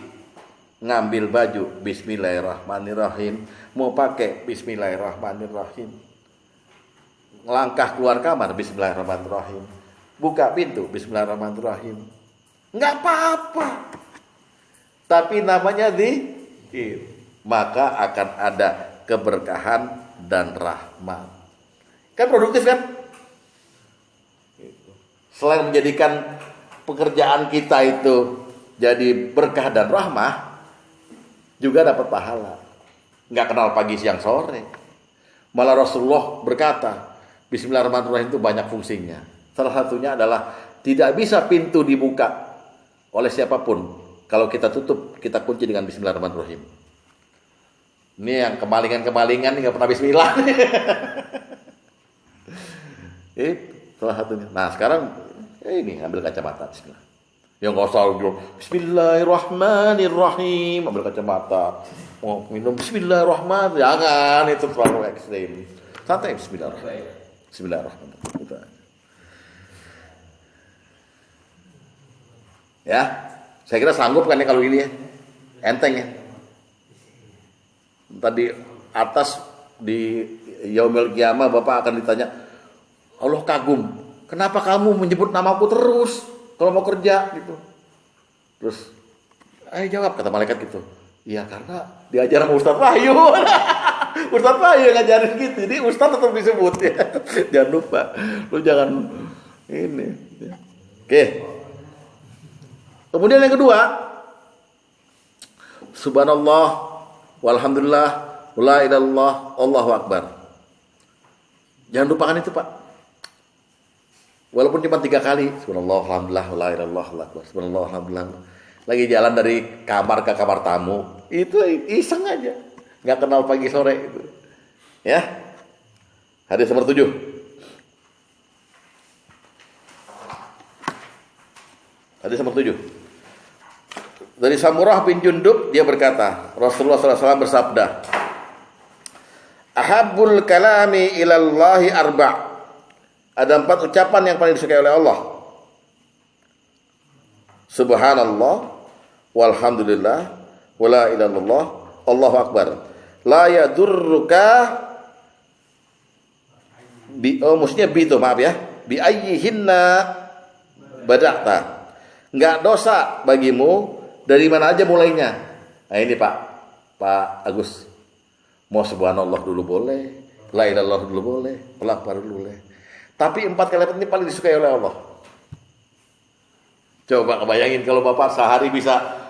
ngambil baju bismillahirrahmanirrahim, mau pakai bismillahirrahmanirrahim. Langkah keluar kamar bismillahirrahmanirrahim. Buka pintu bismillahirrahmanirrahim. Enggak apa-apa. Tapi namanya zikir, maka akan ada keberkahan dan rahmat. Kan produktif kan? Selain menjadikan pekerjaan kita itu jadi berkah dan rahmah, juga dapat pahala. Nggak kenal pagi, siang, sore. Malah Rasulullah berkata, bismillahirrahmanirrahim itu banyak fungsinya. Salah satunya adalah tidak bisa pintu dibuka oleh siapapun. Kalau kita tutup, kita kunci dengan bismillahirrahmanirrahim. Ini yang kemalingan-kemalingan nggak pernah bismillah. Itu salah satunya. Nah sekarang ini ambil kacamata bismillah. Yang nggak usah bismillahirrahmanirrahim, ambil kacamata. Mau minum bismillahirrahmanirrahim, jangan, itu terlalu ekstrim. Santai bismillahirrahmanirrahim. Bismillahirrahmanirrahim. Ya, saya kira sanggup kan ya kalau ini ya, enteng ya. Tadi atas di Yaumil Qiyamah Bapak akan ditanya, Allah kagum, kenapa kamu menyebut namaku terus kalau mau kerja gitu. Terus, ayo jawab kata malaikat gitu. Iya karena diajar sama Ustadz Wahyu. Ustadz Wahyu ngajarin gitu, jadi Ustadz tetap disebut ya. Jangan lupa, lu jangan ini. Oke. Kemudian yang kedua, subhanallah, walhamdulillah, wala ilaha illallah, Allahu akbar. Jangan lupakan itu Pak. Walaupun cuma 3 kali, subhanallah, alhamdulillah, wala ilaha illallah, Allahu akbar. Subhanallah, alhamdulillah. Lagi jalan dari kamar ke kamar tamu, itu iseng aja, nggak kenal pagi sore itu. Ya, hadis nomor 7. Hadis nomor 7. Dari Samurah bin Jundub, dia berkata, Rasulullah SAW bersabda, Ahabbul kalami ilallahi arba'. Ada 4 ucapan yang paling disukai oleh Allah. Subhanallah, walhamdulillah, wala ilaha illallah, Allahu akbar. La yadurruka maksudnya bi itu, maaf ya. Bi ayyihinna bada'ta. Enggak dosa bagimu dari mana aja mulainya. Nah ini Pak Agus. Mau subhanallah dulu boleh, la ilaha illallah dulu boleh, Allahu akbar dulu boleh. Tapi 4 kalimat ini paling disukai oleh Allah. Coba kebayangin kalau Bapak sehari bisa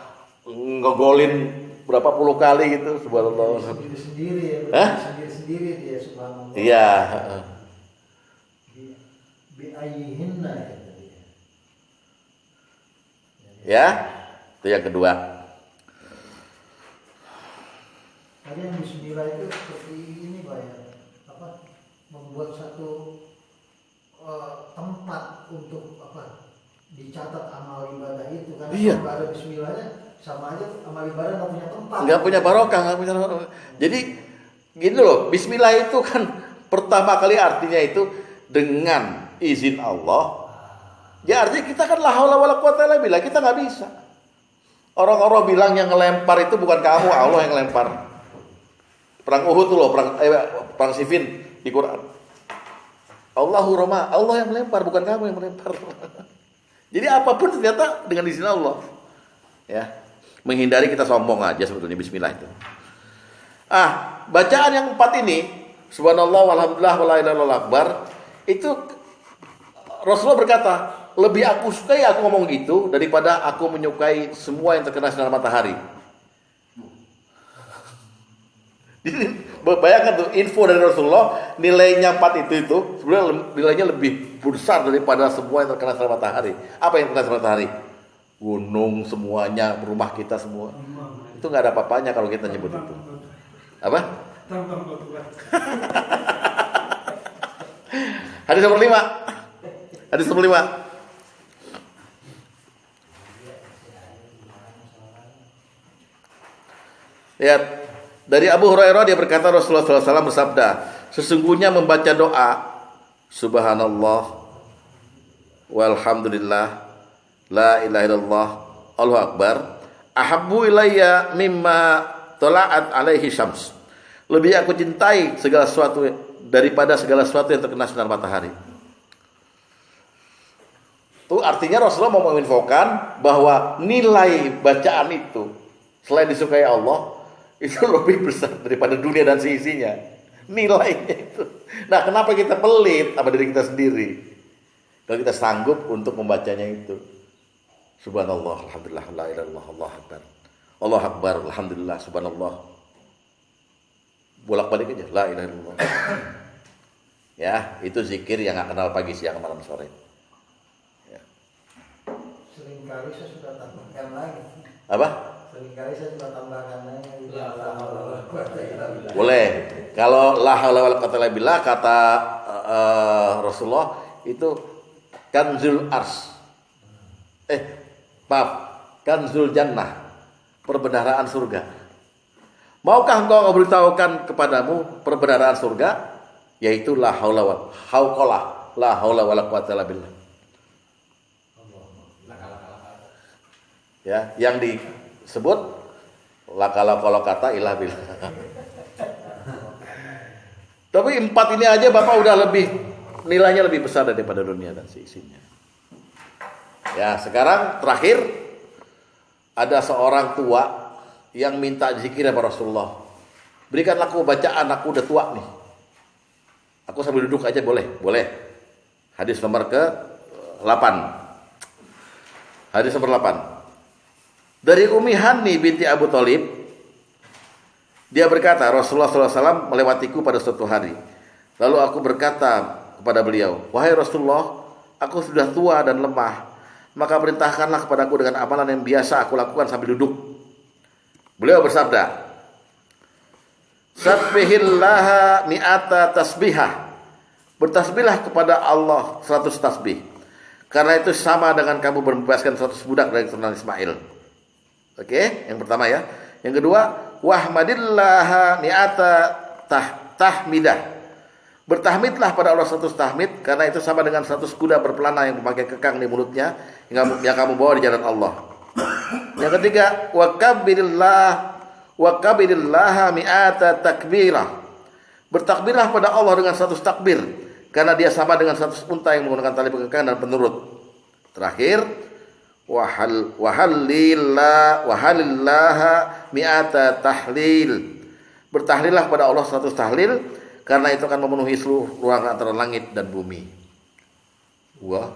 ngegolin berapa puluh kali gitu, subhanallah. Sendiri-sendiri ya, sendiri-sendiri dia subhanallah. Iya. Bi ayyihinna ya tadi. Ya, itu yang kedua. Tadi yang bismillah itu seperti ini Pak ya, membuat satu tempat untuk dicatat amal ibadah itu kan. Iya. Kalau ada bismillahnya sama aja amal ibadah nggak punya tempat. Nggak punya barokah, nggak punya. Jadi gini loh, bismillah itu kan pertama kali artinya itu dengan izin Allah. Ya artinya kita kan la haula wala quwata illa billah, kita nggak bisa. Orang-orang bilang yang ngelempar itu bukan kamu, Allah yang ngelempar. Perang Uhud tuh loh, perang Siffin di Quran. Allahu Roma, Allah yang melempar, bukan kamu yang melempar. Jadi apapun ternyata dengan izin Allah. Ya. Menghindari kita sombong aja sebetulnya bismillah itu. Bacaan yang 4 ini, subhanallah walhamdulillah wala ilaha illallah akbar, itu Rasulullah berkata, lebih aku sukai aku ngomong gitu daripada aku menyukai semua yang terkena sinar matahari. Jadi bayangkan tuh info dari Rasulullah, nilainya 4 itu sebenarnya nilainya lebih besar daripada semua yang terkena sinar matahari. Apa yang terkena sinar matahari? Gunung semuanya, rumah kita semua. Itu nggak ada apa-apanya kalau kita nyebut itu. Apa? Hadis nomor 5. Hadis nomor 5. Lihat, dari Abu Hurairah dia berkata Rasulullah SAW bersabda, sesungguhnya membaca doa subhanallah walhamdulillah la ilaha illallah Allahu akbar ahabbu ilayya mimma tala'at alaihi syams. Lebih aku cintai segala sesuatu daripada segala sesuatu yang terkena sinar matahari. Itu artinya Rasulullah mau menginfokan bahwa nilai bacaan itu selain disukai Allah itu lebih besar daripada dunia dan seisinya. Nilainya itu. Nah, kenapa kita pelit sama diri kita sendiri? Kalau kita sanggup untuk membacanya itu. Subhanallah, alhamdulillah, la ilaha illallah, Allahu akbar. Allahu akbar, alhamdulillah, subhanallah. Bolak-balik aja, la ilaha illallah. Ya, itu zikir yang enggak kenal pagi, siang, malam, sore. Ya. Seringkali saya sudah tambahkan lagi. Apa? Seringkali saya sudah tambahkan lagi. Boleh. Kalau la haula wala quwata illa billah kata Rasulullah itu kanzul ars. Kanzul jannah, perbendaharaan surga. Maukah engkau beritahukan kepadamu perbendaharaan surga? Yaitu la haula wala quwata illa billah. Ya, yang disebut la kata ilah billah. Tapi 4 ini aja Bapak udah lebih, nilainya lebih besar daripada dunia dan seisinya. Ya, sekarang terakhir ada seorang tua yang minta zikir kepada Rasulullah. Berikanlah aku bacaan, aku udah tua nih. Aku sambil duduk aja boleh? Boleh. Hadis nomor ke-8. Hadis nomor 8. Dari Ummi Hani binti Abu Thalib, dia berkata, Rasulullah SAW melewatiku pada suatu hari. Lalu aku berkata kepada beliau, wahai Rasulullah, aku sudah tua dan lemah. Maka perintahkanlah kepadaku dengan amalan yang biasa aku lakukan sambil duduk. Beliau bersabda, Sabbihillaha mi'ata tasbihah. Bertasbihlah kepada Allah 100 tasbih. Karena itu sama dengan kamu membebaskan 100 budak dari keturunan Ismail. Oke, yang pertama ya. Yang kedua, wahmadillaha mi'ata tahmidah. Bertahmidlah pada Allah 100 tahmid, karena itu sama dengan 100 kuda berpelana yang memakai kekang di mulutnya yang kamu bawa di jalan Allah. Yang ketiga, wa kabirillaha mi'ata takbirah. Bertakbirlah pada Allah dengan 100 takbir, karena dia sama dengan 100 unta yang menggunakan tali pengangkatan dan penurut. Terakhir, wahalillaha mi'ata tahlil. Bertahlillah pada Allah 100 tahlil, karena itu akan memenuhi seluruh ruang antara langit dan bumi. Wah,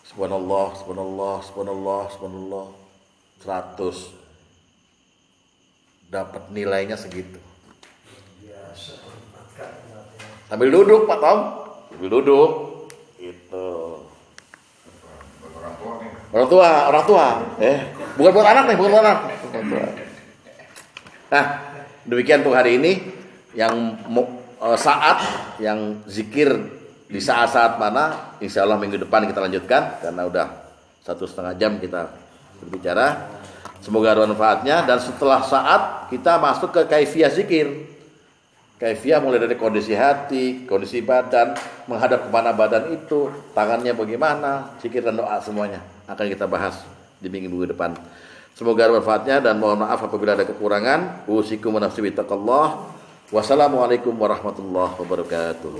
subhanallah, subhanallah, subhanallah, subhanallah. 100 dapat nilainya segitu. Sambil duduk Pak Tom, sambil duduk itu. Orang tua. Bukan buat anak nih, bukan buat anak. Nah, demikian untuk hari ini yang saat yang zikir di saat-saat mana, insya Allah minggu depan kita lanjutkan karena udah 1,5 jam kita berbicara. Semoga ada manfaatnya, dan setelah saat kita masuk ke kaifiyah zikir. Kaifiyah mulai dari kondisi hati, kondisi badan, menghadap kemana badan itu, tangannya bagaimana, zikir dan doa semuanya akan kita bahas di minggu depan. Semoga ada manfaatnya, dan mohon maaf apabila ada kekurangan. Usikum wa nafsi bittaqallah. Wassalamualaikum warahmatullahi wabarakatuh.